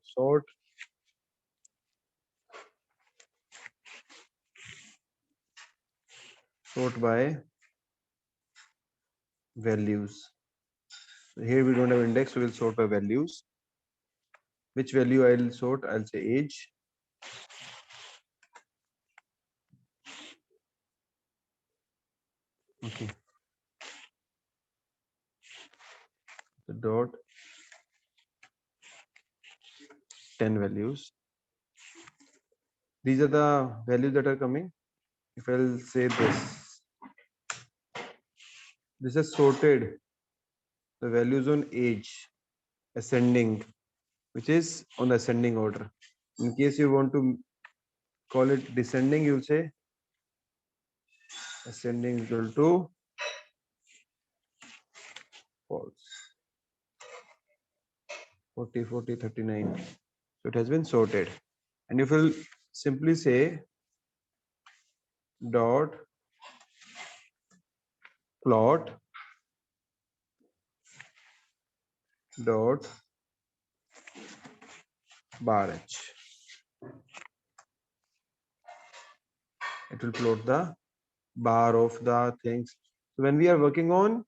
sort by values. So here we don't have index, so we'll sort by values. Which value I'll sort? I'll say age. Okay. The dot 10 values. These are the values that are coming. If I'll say this is sorted the values on age ascending, which is on the ascending order. In case you want to call it descending, you'll say ascending is equal to false. 40, 40, 39. So it has been sorted. And if you'll simply say dot plot dot bar h, it will plot the bar of the things. So when we are working on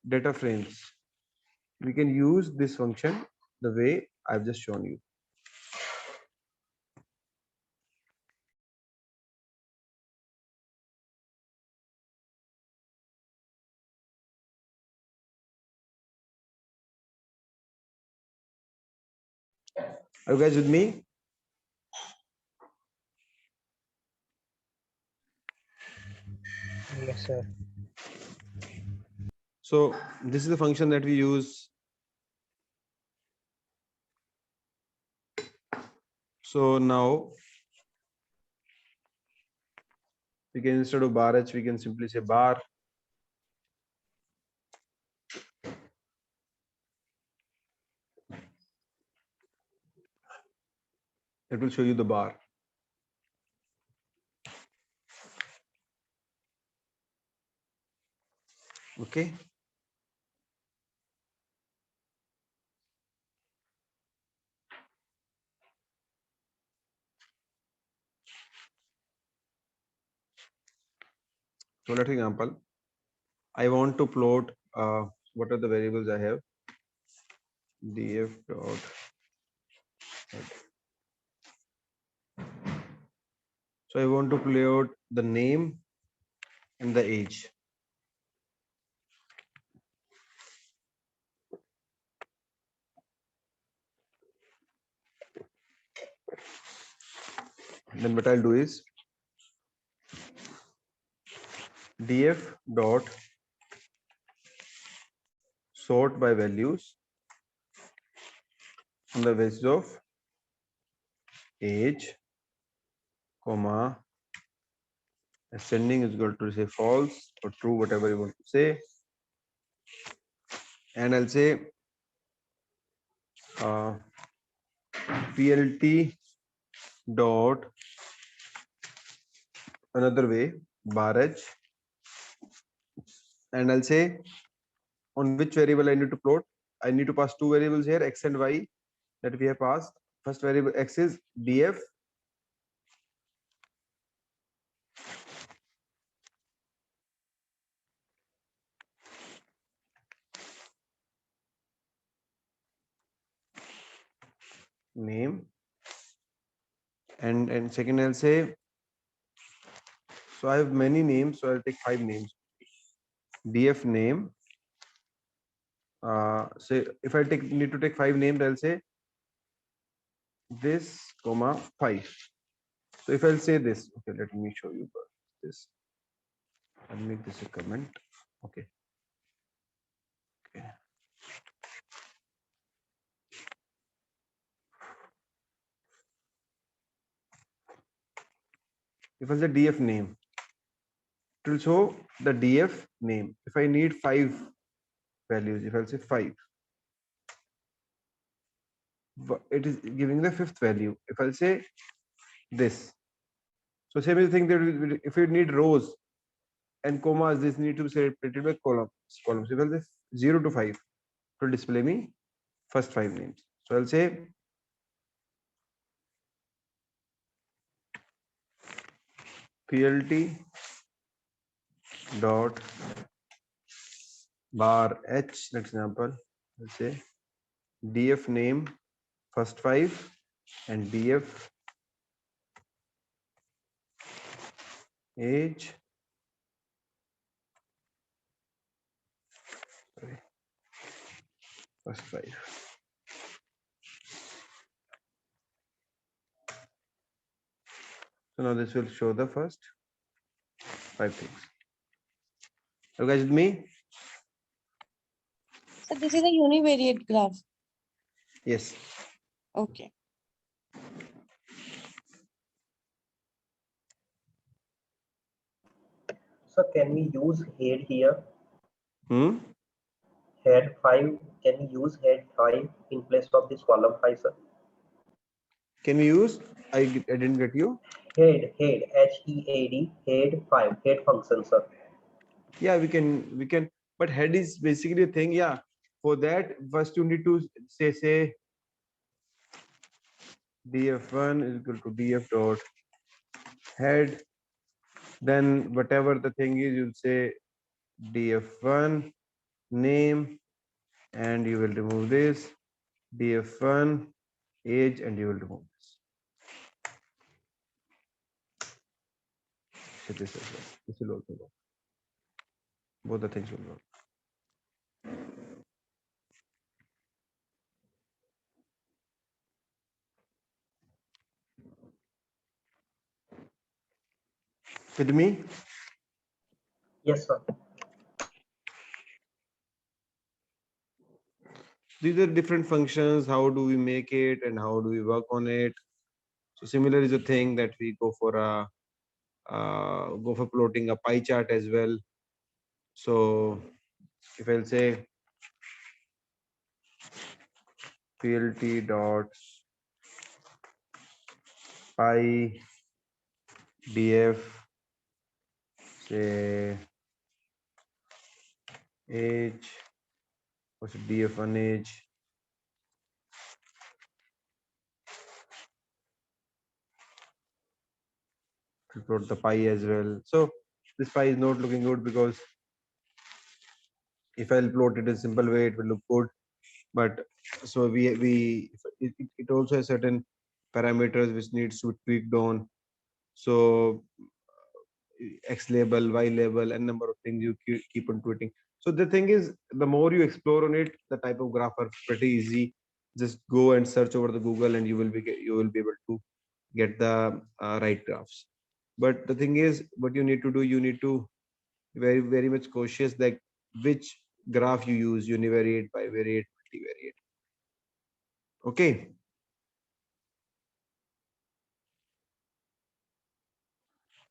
data frames, we can use this function the way I've just shown you. Are you guys with me?
Yes, sir.
So this is the function that we use. So now we can, instead of bar h, we can simply say bar. It will show you the bar. Okay. So let's example. I want to plot what are the variables I have. Df dot head. So I want to plot the name and the age. Then what I'll do is df dot sort by values on the basis of age, comma, ascending is equal to say false or true, whatever you want to say. And I'll say plt dot another way bar h, and I'll say on which variable I need to plot. I need to pass two variables here, x and y, that we have passed. First variable x is df name, and second I'll say So I have many names, so I'll take 5 names. DF name. Say if I need to take 5 names, I'll say this, comma 5. So if I'll say this, okay, let me show you this. I'll make this a comment. Okay. Okay. If I say DF name, it will show the DF name. If I need 5 values, if I'll say 5, it is giving the 5th value. If I'll say this, so same thing that if you need rows and commas, this need to be separated by columns. If I'll say 0 to 5, it will display me first 5 names. So I'll say PLT dot bar h, for example, let's say DF name first 5 and DF age, sorry, first 5. So now this will show the first 5 things. Are you guys with me?
So this is a univariate graph.
Yes.
Okay.
So can we use head here?
Hmm?
Head 5, can we use head 5 in place of this column 5, sir?
Can we use? I didn't get you.
Head, HEAD, head 5, head function, sir.
Yeah, we can, but head is basically a thing. Yeah, for that first you need to say df1 is equal to df dot head, then whatever the thing is, you'll say df1 name, and you will remove this df1 age, and you will remove this. So this as well. This will also work. Both the things will work. With me?
Yes, sir.
These are different functions. How do we make it and how do we work on it? So similar is a thing that we go for plotting a pie chart as well. So if I'll say plt dot pie df, say age, what's df1 age, to plot the pie as well. So this pie is not looking good because if I'll plot it in a simple way, it will look good. But so it also has certain parameters which needs to be tweaked on. So X label, Y label, and number of things you keep on tweeting. So the thing is, the more you explore on it, the type of graph are pretty easy. Just go and search over the Google, and you will be able to get the right graphs. But the thing is, what you need to do, you need to very much cautious like which graph you use, univariate, bivariate, multivariate. Okay.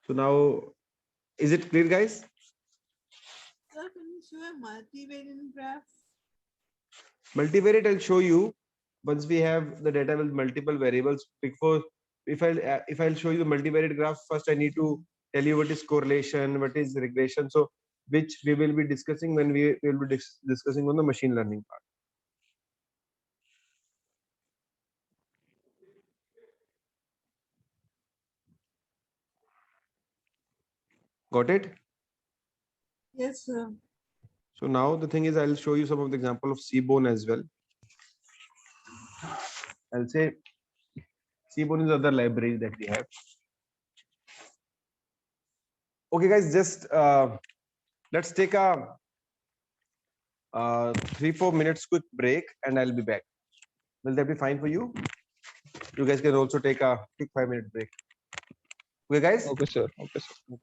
So now, is it clear, guys?
Sir, can you show a multivariate graph?
Multivariate, I'll show you once we have the data with multiple variables. Before, if I'll show you the multivariate graph, first I need to tell you what is correlation, what is regression. So which we will be discussing when we will be discussing on the machine learning part. Got it?
Yes, sir.
So now the thing is, I'll show you some of the example of Seaborn as well. I'll say Seaborn is other library that we have. Okay, guys, just let's take a 3-4 minutes quick break, and I'll be back. Will that be fine for you? You guys can also take a quick 5-minute break. Okay, guys.
Okay, sir. Okay, sir.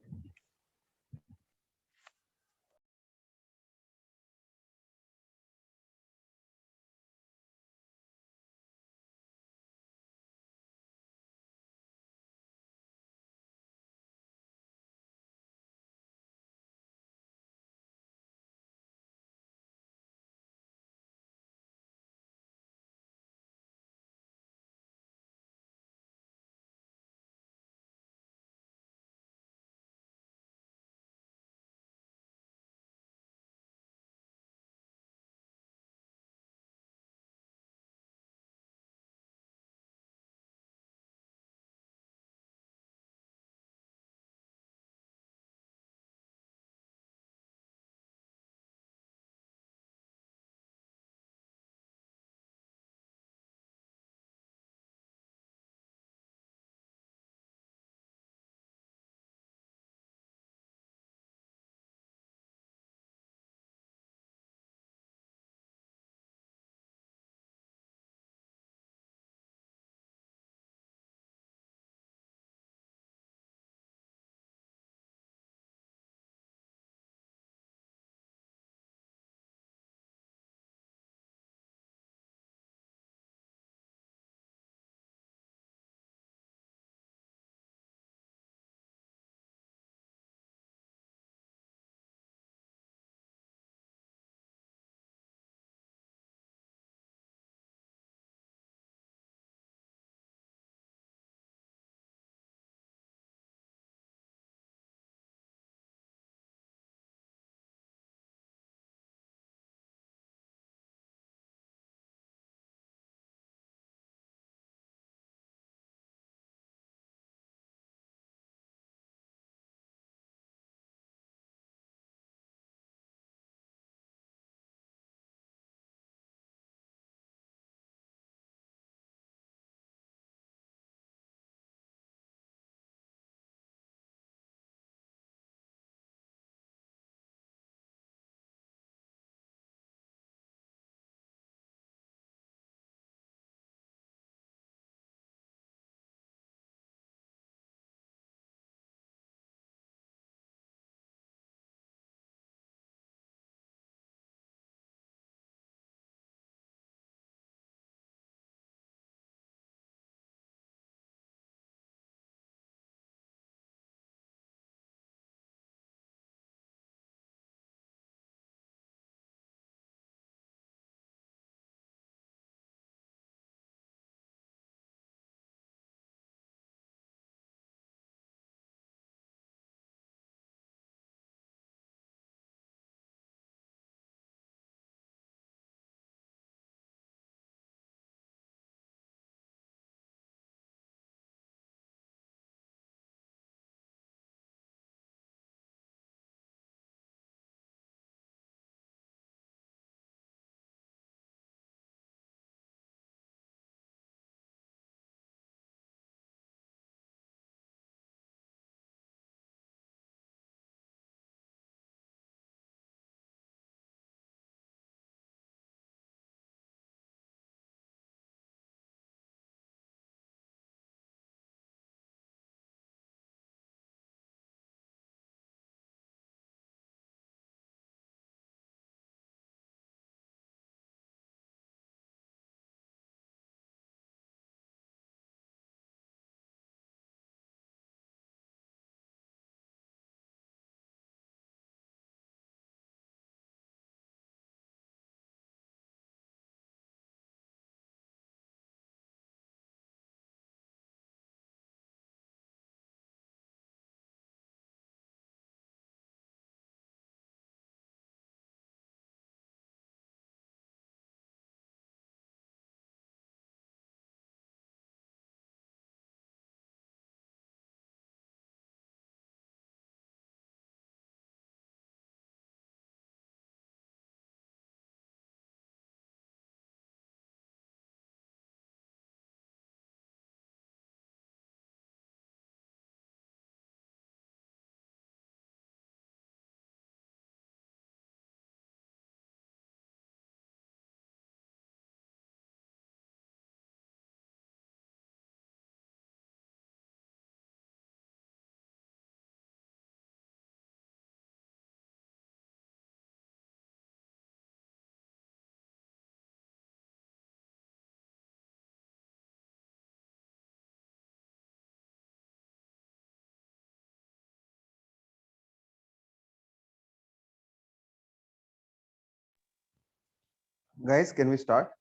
Guys, can we start?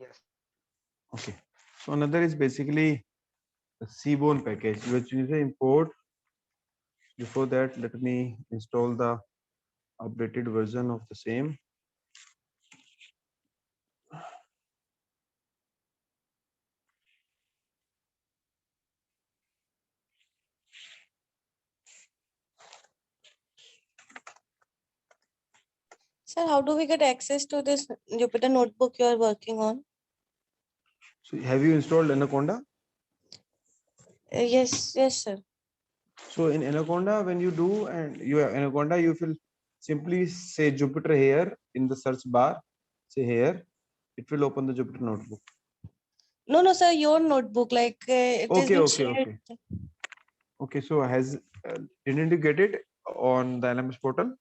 Yes.
Okay. So another is basically the Seaborn package, which is a import. Before that, let me install the updated version of the same.
Sir, how do we get access to this Jupyter notebook you are working on?
So have you installed Anaconda?
Yes, sir.
So in Anaconda, when you do and you have Anaconda, you will simply say Jupyter here in the search bar. Say here, it will open the Jupyter notebook.
No, sir, your notebook, like it is
Okay,
being
okay,
shared.
okay. Okay, so didn't you get it on the LMS portal?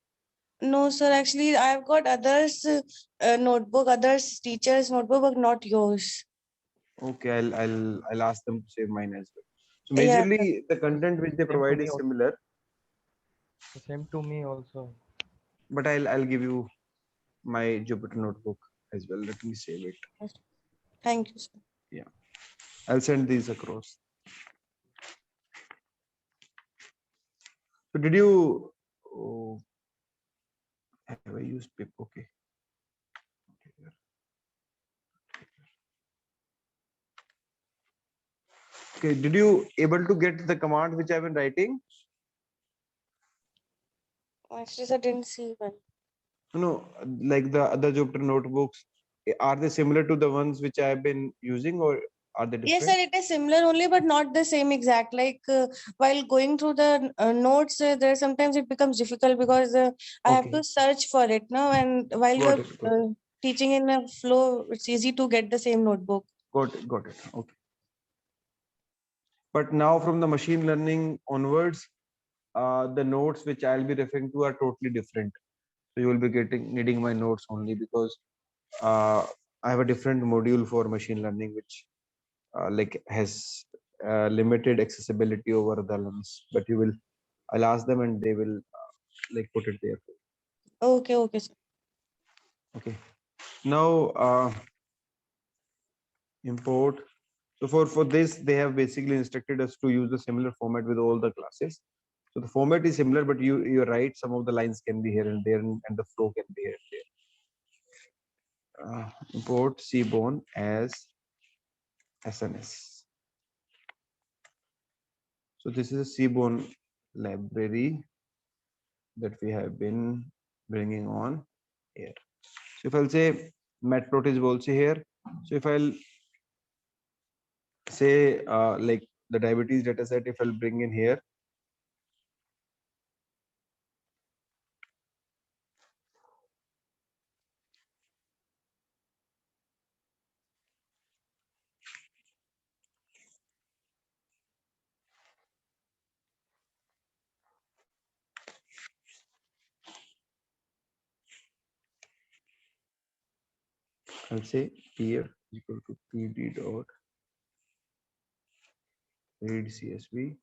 No, sir, actually, I've got others notebook, others teachers notebook, but not yours.
Okay, I'll ask them to save mine as well. So
Yeah,
majorly the content which they
Same to
provide
me
is
also.
similar,
Same to me also.
but I'll give you my Jupyter notebook as well. Let me save it.
thank you, sir.
Yeah, I'll send these across. So did you have I used pip? Okay. Okay, did you able to get the command which I've been writing?
Actually, sir, didn't see one.
No, like the other Jupyter notebooks, are they similar to the ones which I've been using or are they
Yes,
different?
sir, it is similar only, but not the same exact. Like while going through the notes, there sometimes it becomes difficult because I have
Okay,
to search for it now. And while
got
you're
it, got it,
teaching in a flow, it's easy to get the same notebook.
got it, got it. Okay. But now from the machine learning onwards, the notes which I'll be referring to are totally different. So you will be needing my notes only because I have a different module for machine learning which like has limited accessibility over the LMS. But I'll ask them and they will like put it there.
Okay, sir.
Okay. Now import. So for this, they have basically instructed us to use a similar format with all the classes. So the format is similar, but you're right. Some of the lines can be here and there, and the flow can be here and there. Import Seaborn as SNS. So this is a Seaborn library that we have been bringing on here. So if I'll say matplot is also here. So if I'll say like the diabetes data set, if I'll bring in here, I'll say here equal to pd dot read CSV.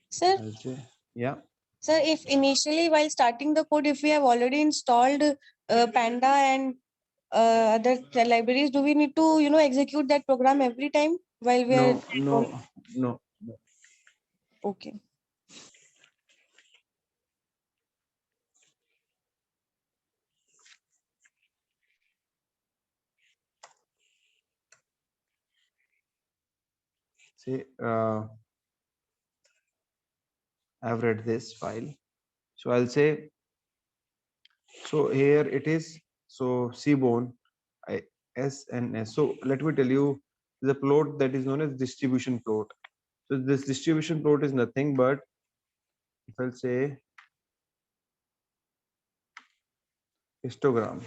Sir,
I'll say yeah.
sir, if initially while starting the code, if we have already installed Panda and other libraries, do we need to, execute that program every time while we are?
No.
Okay.
Say I've read this file. So I'll say, so here it is. So Seaborn, SNS. So let me tell you the plot that is known as distribution plot. So this distribution plot is nothing but if I'll say histogram.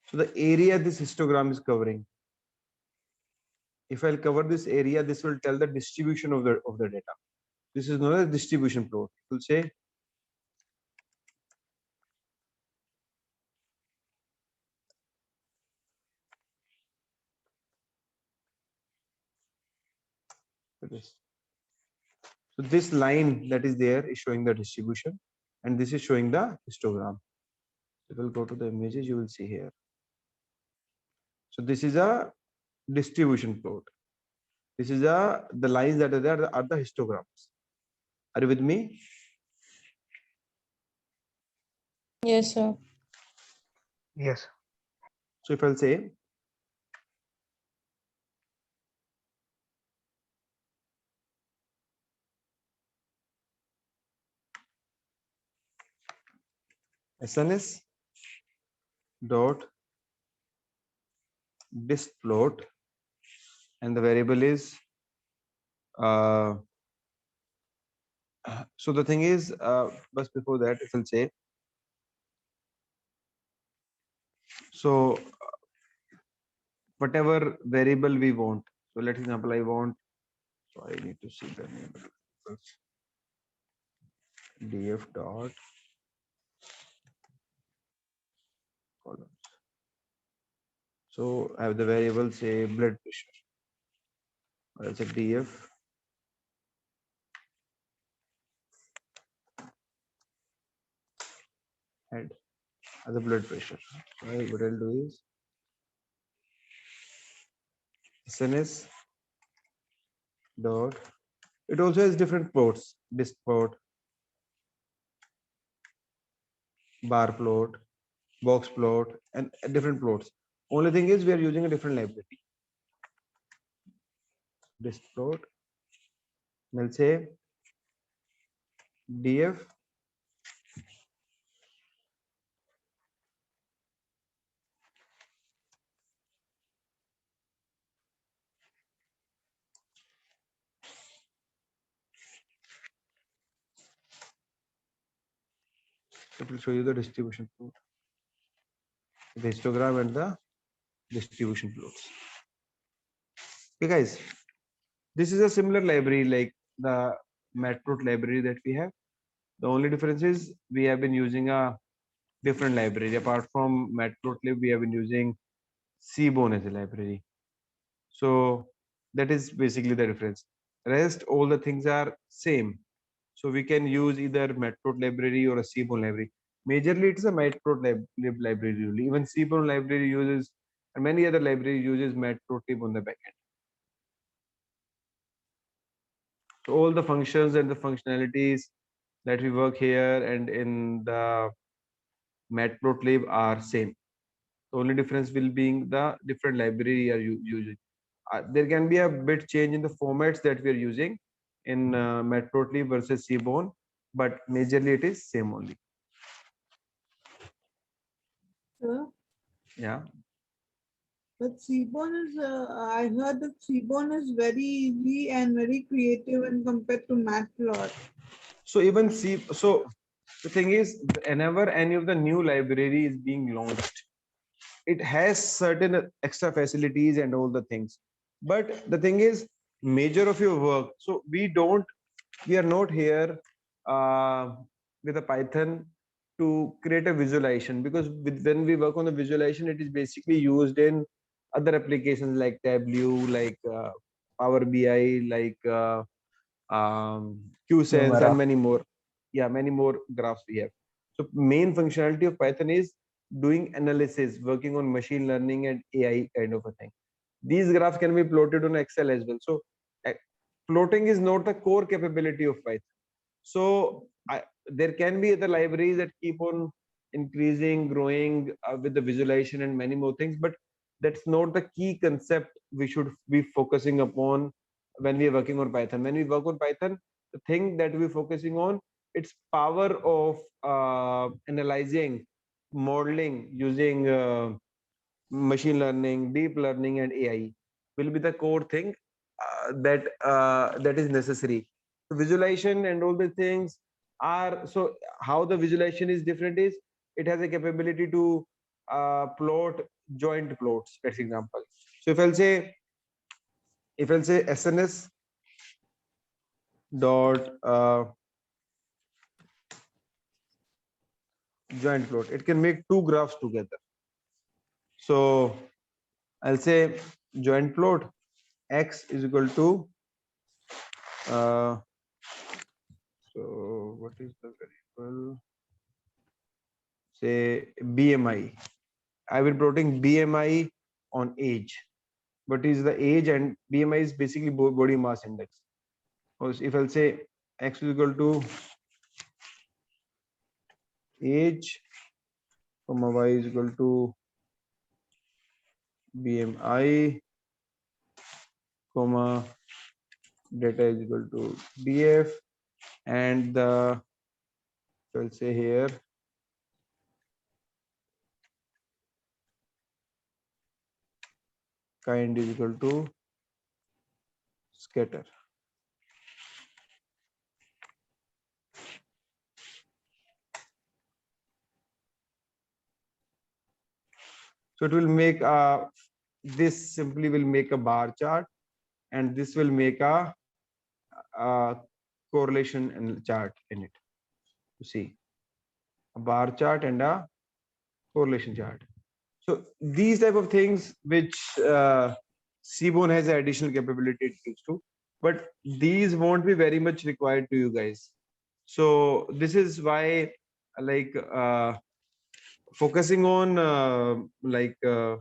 So the area this histogram is covering. If I'll cover this area, this will tell the distribution of the data. This is known as distribution plot. It will say at this. So this line that is there is showing the distribution, and this is showing the histogram. If we'll go to the images, you will see here. So this is a distribution plot. This is the lines that are there are the histograms. Are you with me?
Yes, sir.
Yes.
So if I'll say SNS dot dist plot, and the variable is so the thing is but before that, if I'll say so whatever variable we want. So let's example I want, so I need to see the name df dot columns. So I have the variable say blood pressure. I'll say df head as a blood pressure. Right, what I'll do is SNS dot, it also has different plots, disk plot, bar plot, box plot, and different plots. Only thing is we are using a different library. Disk plot, we'll say df it will show you the distribution plot, the histogram and the distribution plots. Okay guys, this is a similar library like the matplot library that we have. The only difference is we have been using a different library. Apart from matplotlib, we have been using Seaborn as a library. So that is basically the difference. Rest all the things are same. So we can use either matplot library or a Seaborn library. Majorly it's a matplotlib library only. Even Seaborn library uses, and many other libraries uses matplotlib on the backend. So all the functions and the functionalities that we work here and in the matplotlib are same. The only difference will being the different library you are using. There can be a bit change in the formats that we are using in matplotlib versus Seaborn, but majorly it is same only.
Sir,
Yeah.
but Seaborn is, I heard that Seaborn is very easy and very creative when compared to Matplot.
So even so the thing is, whenever any of the new library is being launched, it has certain extra facilities and all the things. But the thing is, major of your work. So we are not here with a Python to create a visualization, because when we work on the visualization, it is basically used in other applications like Tableau, like Power BI, like QSense,
Numera.
and many more. Yeah, many more graphs we have. So main functionality of Python is doing analysis, working on machine learning and AI kind of a thing. These graphs can be plotted on Excel as well. So plotting is not the core capability of Python. So there can be other libraries that keep on increasing, growing with the visualization and many more things, but that's not the key concept we should be focusing upon when we are working on Python. When we work on Python, the thing that we're focusing on, its power of analyzing, modeling using machine learning, deep learning, and AI will be the core thing that is necessary. So visualization and all the things are, so how the visualization is different is it has a capability to plot joint plots, for example. So if I'll say SNS dot joint plot, it can make two graphs together. So I'll say joint plot x is equal to So what is the variable? Say BMI. I will plotting BMI on age. What is the age? And BMI is basically body mass index. Or if I'll say X is equal to age, comma Y is equal to BMI, comma data is equal to DF, and the, I'll say here, kind is equal to scatter. So it will make this simply will make a bar chart, and this will make a correlation and chart in it. You see, a bar chart and a correlation chart. So these type of things which Seaborn has additional capability it gives to, but these won't be very much required to you guys. So this is why like focusing on the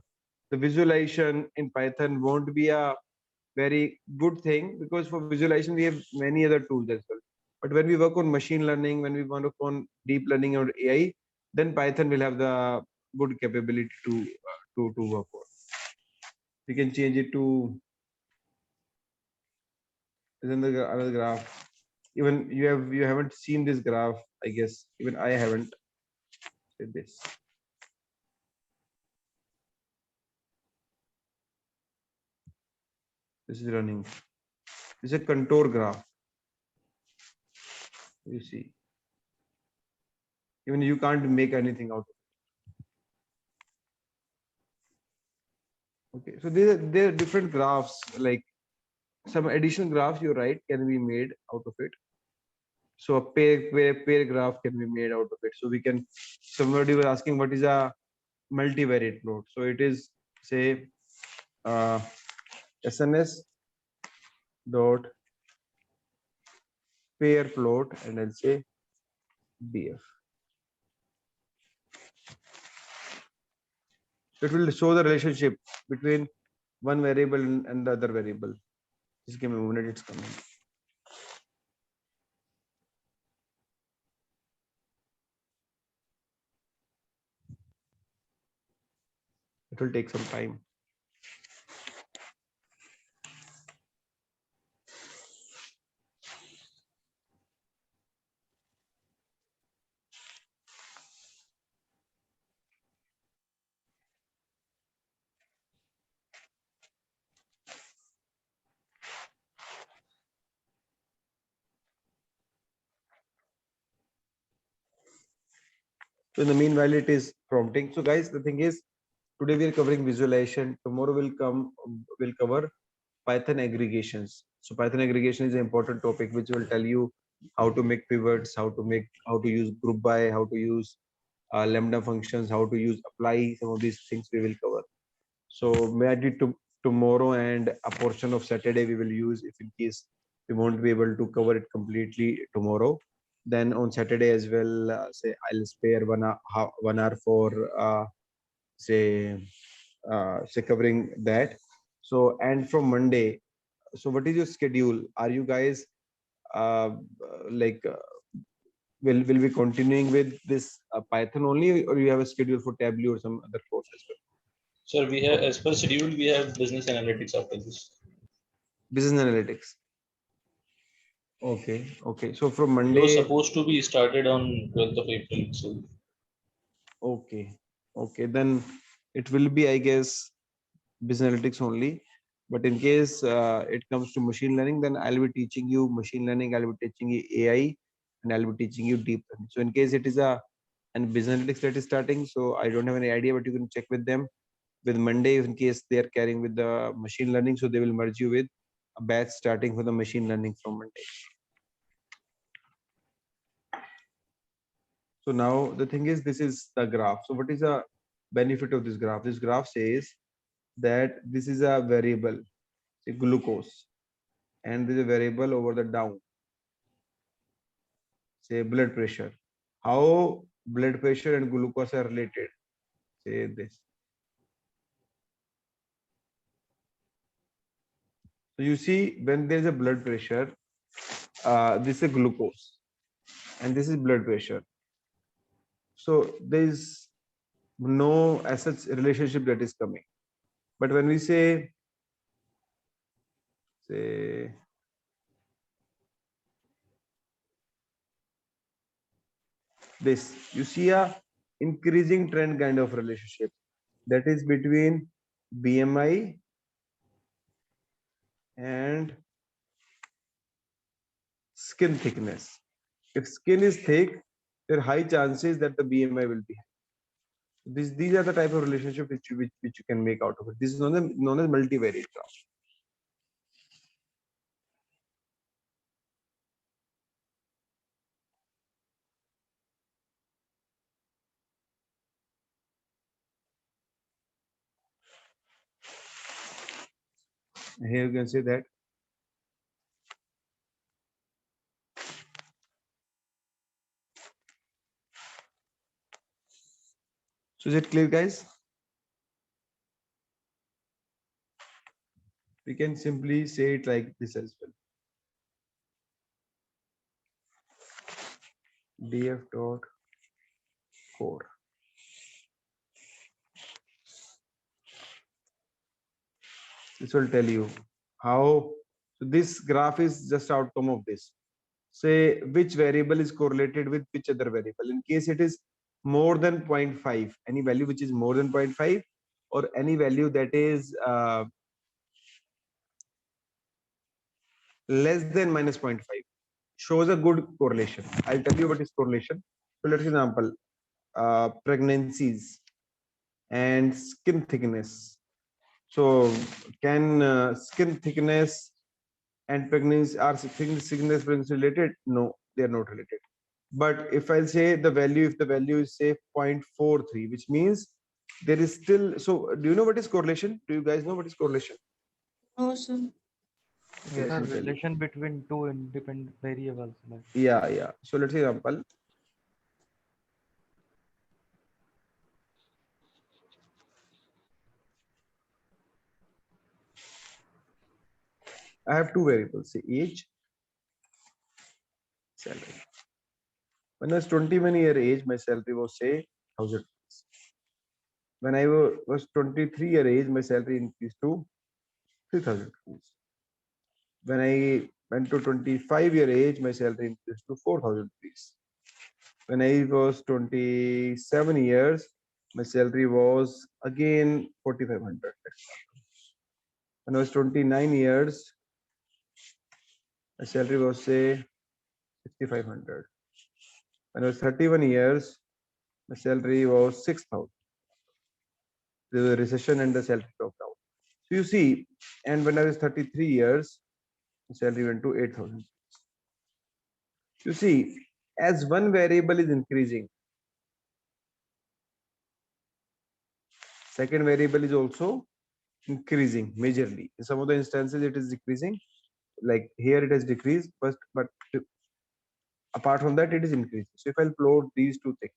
visualization in Python won't be a very good thing, because for visualization we have many other tools as well. But when we work on machine learning, when we want to work on deep learning or AI, then Python will have the good capability to work on. We can change it to another graph. Even you haven't seen this graph, I guess. Even I haven't said this. This is running. This is a contour graph. You see. Even you can't make anything out of it. Okay, so there are different graphs, like some additional graphs you write can be made out of it. So a pair graph can be made out of it. So we can, somebody was asking what is a multivariate plot. So it is, say, SNS dot pair plot, and I'll say BF. It will show the relationship between one variable and the other variable. Just give me a minute, it's coming. It will take some time. So in the meanwhile, it is prompting. So guys, the thing is, today we are covering visualization. Tomorrow we'll cover Python aggregations. So Python aggregation is an important topic which will tell you how to make pivots, how to use group by, how to use lambda functions, how to use apply. Some of these things we will cover. So maybe tomorrow and a portion of Saturday we will use, if in case we won't be able to cover it completely tomorrow. Then on Saturday as well, say I'll spare 1 hour for say covering that. So and from Monday, so what is your schedule? Are you guys like will be continuing with this Python only, or you have a schedule for Tableau or some other course as well?
Sir, we have, as per schedule, we have business analytics after this.
Business analytics. Okay. So from
It was
Monday.
supposed to be started on 12th of April. So
Okay. Then it will be, I guess, business analytics only. But in case it comes to machine learning, then I'll be teaching you machine learning, I'll be teaching you AI, and I'll be teaching you deep learning. So in case it is and business analytics that is starting, so I don't have any idea, but you can check with them with Monday in case they are carrying with the machine learning. So they will merge you with a batch starting for the machine learning from Monday. So now the thing is, this is the graph. So what is the benefit of this graph? This graph says that this is a variable, say glucose, and there's a variable over the down, say blood pressure. How blood pressure and glucose are related? Say this. So you see, when there is a blood pressure, this is glucose and this is blood pressure. So there is no as such relationship that is coming. But when we say this, you see a increasing trend kind of relationship that is between BMI and skin thickness. If skin is thick, there are high chances that the BMI will be high. These are the type of relationship which you can make out of it. This is known as multivariate graph. Here you can see that. So is it clear, guys? We can simply say it like this as well. df dot core. This will tell you how. So this graph is just outcome of this. Say which variable is correlated with which other variable. In case it is more than 0.5, any value which is more than 0.5, or any value that is less than minus 0.5, shows a good correlation. I'll tell you what is correlation. So let's example, pregnancies and skin thickness. So can skin thickness and pregnancy are thickness pregnancy related? No, they are not related. But if I'll say the value, if the value is say 0.43, which means there is still, so do you know what is correlation? Do you guys know what is correlation?
No, sir.
Okay,
Sir,
let me tell you.
relation between two independent variables. Like
Yeah. So let's say example. I have two variables, say age, salary. When I was 21-year age, my salary was say 1,000 rupees. When I was 23-year age, my salary increased to 3,000 rupees. When I went to 25-year age, my salary increased to 4,000 rupees. When I was 27 years, my salary was again 4,500. When I was 29 years, my salary was say 6,500. When I was 31 years, my salary was 6,000. There was a recession and the salary dropped down. So you see, and when I was 33 years, my salary went to 8,000. You see, as one variable is increasing, second variable is also increasing majorly. In some of the instances, it is decreasing. Like here, it has decreased, but apart from that, it is increasing. So if I'll plot these two things,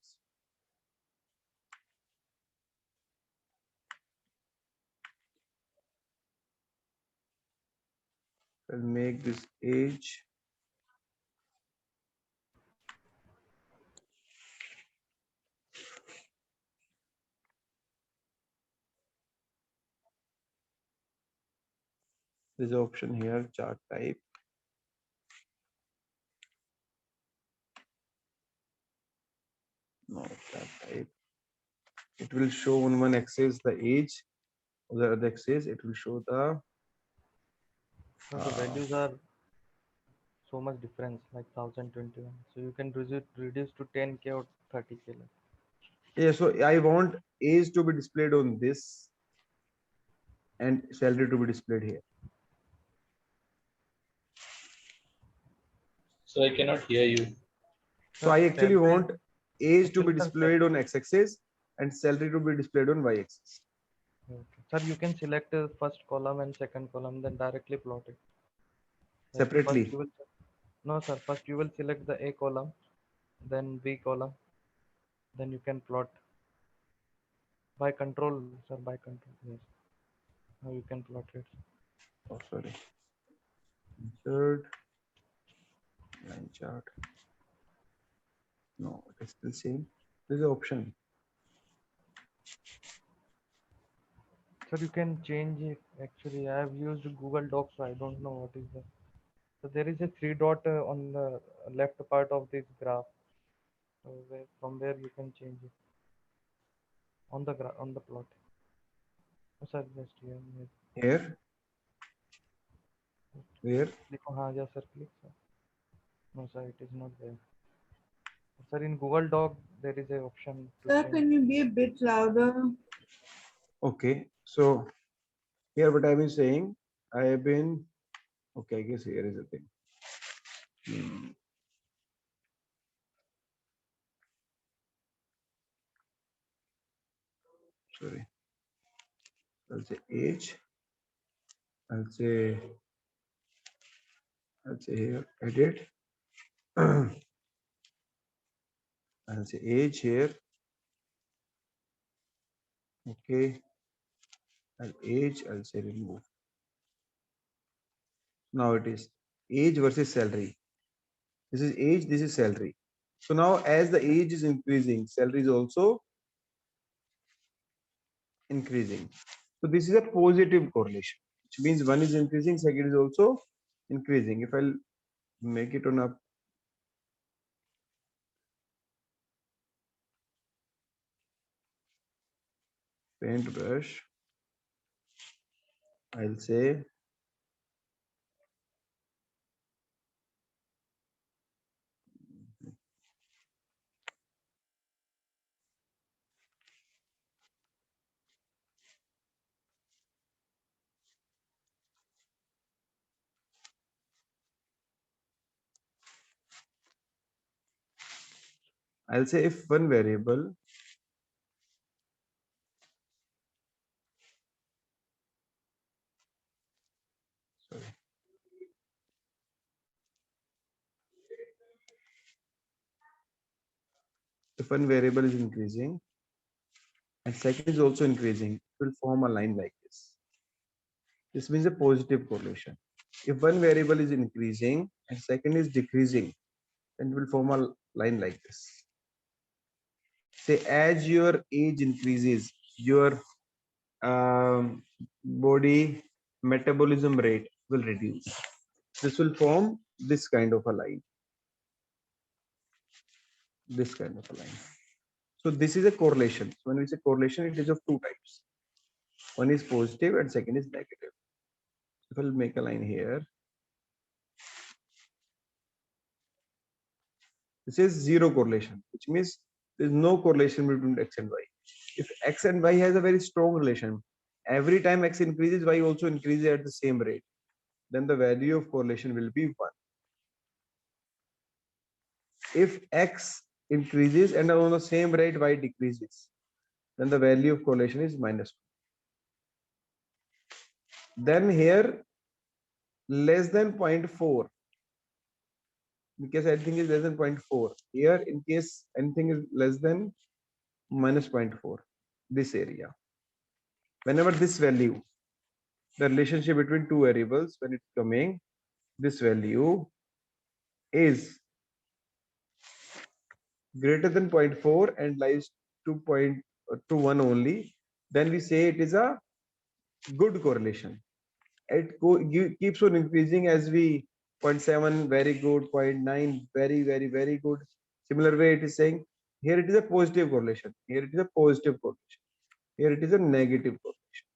I'll make this age. There's an option here, chart type. No, chart type. It will show on one axis the age, on the other axis it will show the.
so the values are so much difference, like 1021. So you can reduce to 10K or 30K.
Yeah, so I want age to be displayed on this and salary to be displayed here.
So I cannot hear you.
So I actually want age to be
Sir,
displayed on x-axis and salary to be displayed on y-axis.
okay. Sir, you can select the first column and second column, then directly plot it. Like
separately.
first you will, no sir, first you will select the A column, then B column, then you can plot by control, sir, by control. Yes. Now you can plot it.
Oh, sorry. Insert line chart. No, it is still same. This is the option.
Sir, you can change it. Actually, I have used Google Docs, so I don't know what is the. So there is a three dot on the left part of this graph. So from where you can change it on the on the plot. Oh, sir, just here.
Here. Where?
Click on, हाँ, yes, sir, click, sir. No, sir, it is not there. Sir, in Google Doc, there is a option to
Sir,
change.
can you be a bit louder?
Okay. So here what I've been saying, I have been, okay, I guess here is the thing. Sorry. I'll say age. I'll say here edit. I'll say age here. Okay. I'll age, I'll say remove. Now it is age versus salary. This is age, this is salary. So now as the age is increasing, salary is also increasing. So this is a positive correlation, which means one is increasing, second is also increasing. If I'll make it on a paintbrush, I'll say if one variable is increasing and second is also increasing, it will form a line like this. This means a positive correlation. If one variable is increasing and second is decreasing, then it will form a line like this. Say as your age increases, your body metabolism rate will reduce. This will form this kind of a line. This kind of a line. So this is a correlation. So when we say correlation, it is of two types. One is positive and second is negative. If I'll make a line here, this is zero correlation, which means there is no correlation between x and y. If x and y has a very strong relation, every time x increases, y also increases at the same rate, then the value of correlation will be 1. If x increases and on the same rate y decreases, then the value of correlation is -1. Then here less than 0.4, because anything is less than 0.4. Here in case anything is less than -0.4, this area. Whenever this value, the relationship between two variables, when it's coming, this value is greater than 0.4 and lies to 1 only, then we say it is a good correlation. It keeps on increasing as we 0.7 very good, 0.9 very good. Similar way it is saying here it is a positive correlation, here it is a positive correlation, here it is a negative correlation.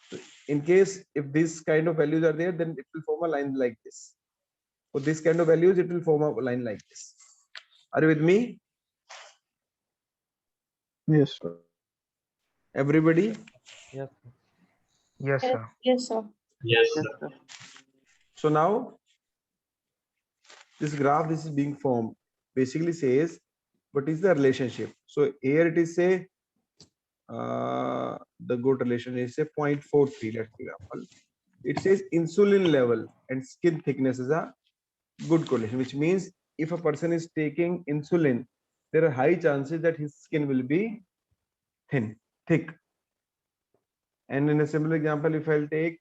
So in case if this kind of values are there, then it will form a line like this. For this kind of values, it will form a line like this. Are you with me?
Yes, sir.
Everybody?
Yes.
Yes, sir.
Yes, sir.
Yes,
Yes,
sir.
sir.
So now this graph, this is being formed, basically says what is the relationship. So here it is say the good relation is say 0.43, let's example. It says insulin level and skin thickness is a good correlation, which means if a person is taking insulin, there are high chances that his skin will be thick. And in a similar example, if I'll take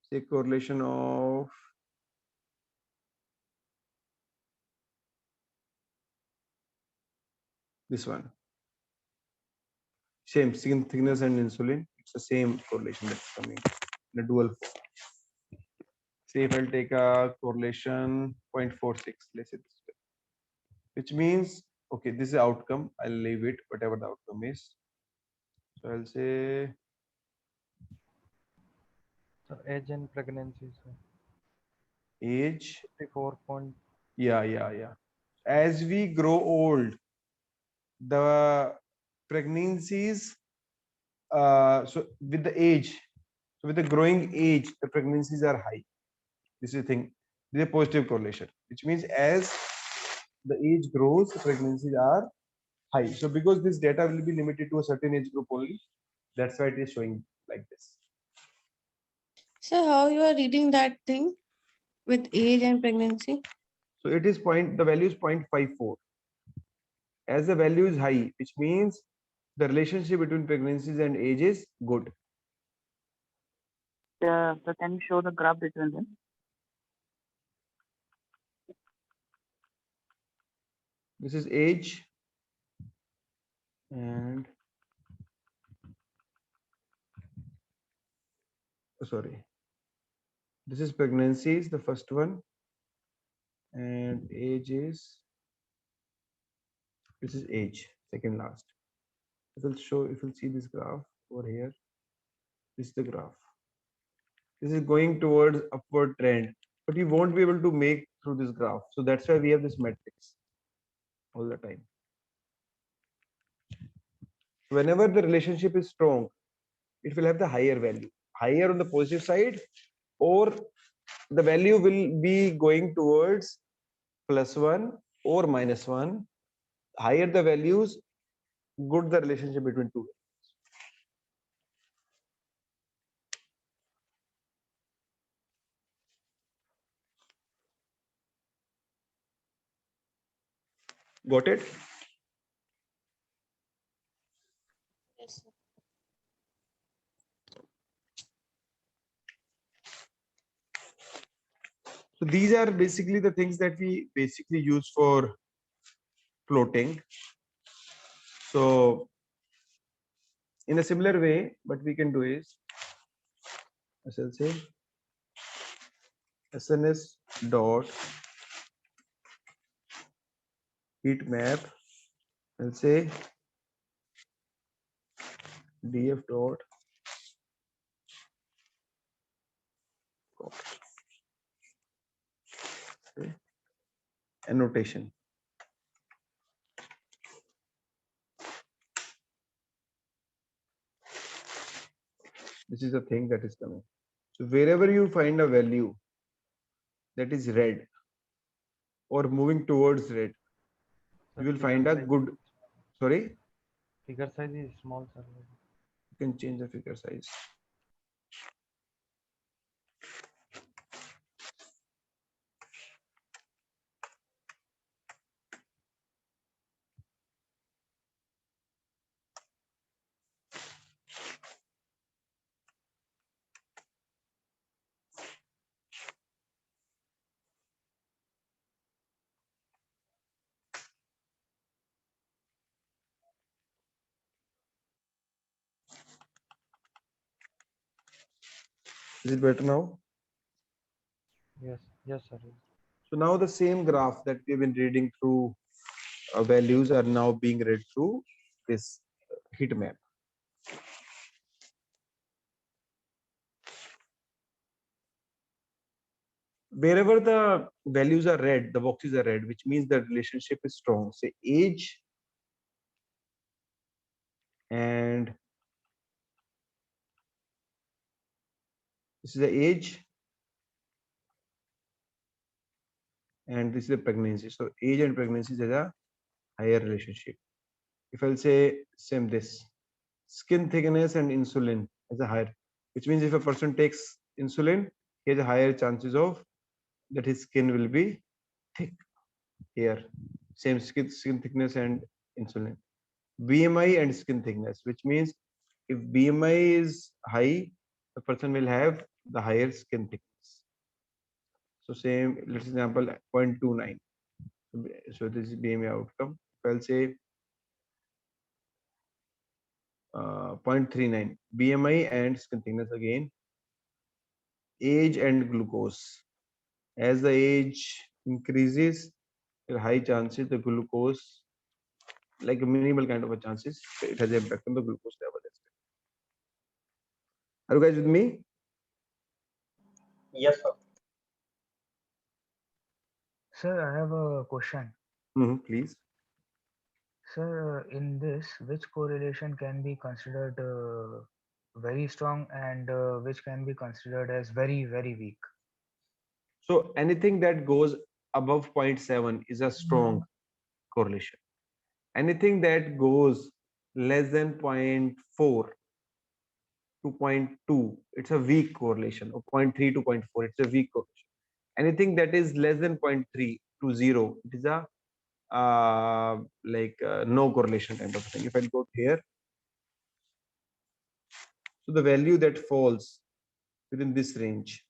say correlation of this one, same skin thickness and insulin, it's the same correlation that's coming in a dual form. Say if I'll take a correlation 0.46, let's say this way, which means okay, this is the outcome. I'll leave it, whatever the outcome is. So I'll say
So age and pregnancy, sir.
age.
54 point.
Yeah. As we grow old, the pregnancies, so with the age, so with the growing age, the pregnancies are high. This is the thing. This is a positive correlation, which means as the age grows, the pregnancies are high. So because this data will be limited to a certain age group only, that's why it is showing like this.
So how you are reading that thing with age and pregnancy?
So it is the value is 0.54. As the value is high, which means the relationship between pregnancies and age is good.
So can you show the graph between them?
This is age and sorry, this is pregnancy is the first one, and age is, this is age, second last. It will show, if you'll see this graph over here, this is the graph. This is going towards upward trend, but you won't be able to make through this graph. So that's why we have this matrix all the time. Whenever the relationship is strong, it will have the higher value, higher on the positive side, or the value will be going towards +1 or -1. Higher the values, good the relationship between two. Got it?
Yes, sir.
So these are basically the things that we basically use for plotting. So in a similar way, what we can do is, as I'll say, SNS dot heat map, I'll say df dot annotation. This is the thing that is coming. So wherever you find a value that is red or moving towards red,
Sir,
you will
figure
find a
size
good, sorry,
Figure size is small, sir.
you can change the figure size. Is it better now?
Yes, sir.
So now the same graph that we've been reading through values are now being read through this heat map. Wherever the values are red, the boxes are red, which means the relationship is strong. Say age and this is the age and this is the pregnancy. So age and pregnancy is a higher relationship. If I'll say same this, skin thickness and insulin as a higher, which means if a person takes insulin, he has a higher chances of that his skin will be thick. Here, same skin thickness and insulin. BMI and skin thickness, which means if BMI is high, the person will have the higher skin thickness. So same, let's example 0.29. So this is BMI outcome. If I'll say 0.39 BMI and skin thickness again. Age and glucose. As the age increases, there are high chances the glucose, like a minimal kind of a chances, it has an impact on the glucose level as well. Are you guys with me?
Yes, sir.
Sir, I have a question.
Please.
Sir, in this, which correlation can be considered very strong and which can be considered as very, very weak?
So anything that goes above 0.7 is a strong correlation. Anything that goes less than 0.4 to 0.2, it's a weak correlation, or 0.3 to 0.4, it's a weak correlation. Anything that is less than 0.3 to 0, it is a no correlation kind of thing. If I go here, so the value that falls within this range,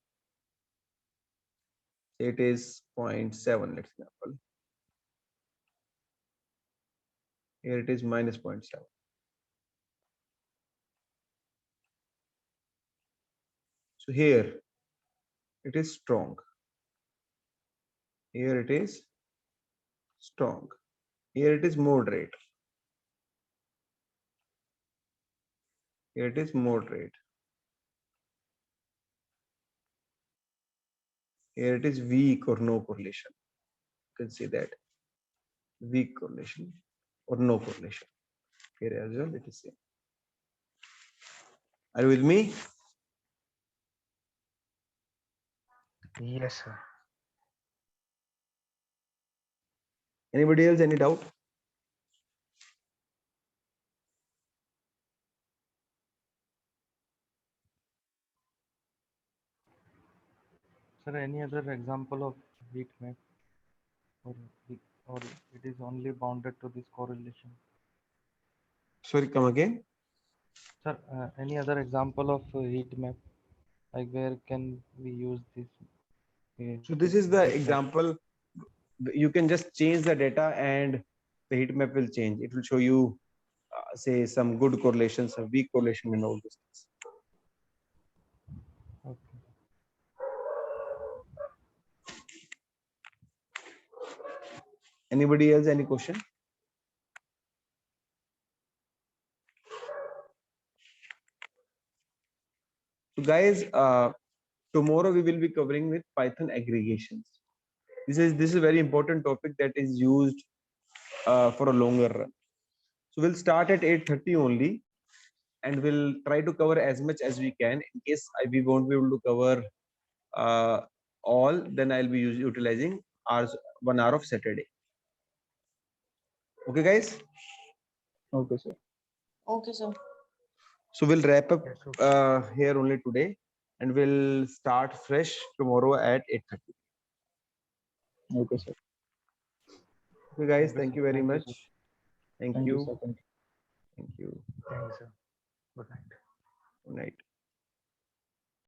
it is 0.7, let's example. Here it is minus 0.7. So here it is strong. Here it is strong. Here it is moderate. Here it is moderate. Here it is weak or no correlation. You can see that weak correlation or no correlation. Here as well it is same. Are you with me?
Yes, sir.
Anybody else? Any doubt?
Sir, any other example of heat map, or or it is only bounded to this correlation?
Sorry, come again.
Sir, any other example of heat map, like where can we use this?
So this is the
heat map?
example. You can just change the data and the heat map will change. It will show you, say, some good correlations, some weak correlation, and all those things.
Okay.
Anybody else? Any question? So guys, tomorrow we will be covering with Python aggregations. This is a very important topic that is used for a longer run. So we'll start at 8:30 only, and we'll try to cover as much as we can. In case we won't be able to cover all, then I'll be utilizing hours, 1 hour of Saturday. Okay, guys.
Okay, sir.
Okay, sir.
So we'll wrap up
Yes, okay.
here only today, and we'll start fresh tomorrow at 8:30.
Okay, sir.
Okay, guys.
Okay,
Thank
sir.
you very
Thank you,
much.
sir.
Thank
Thank you,
you.
sir. Thank you.
Thank you.
Thank you, sir. Good night.
Good night.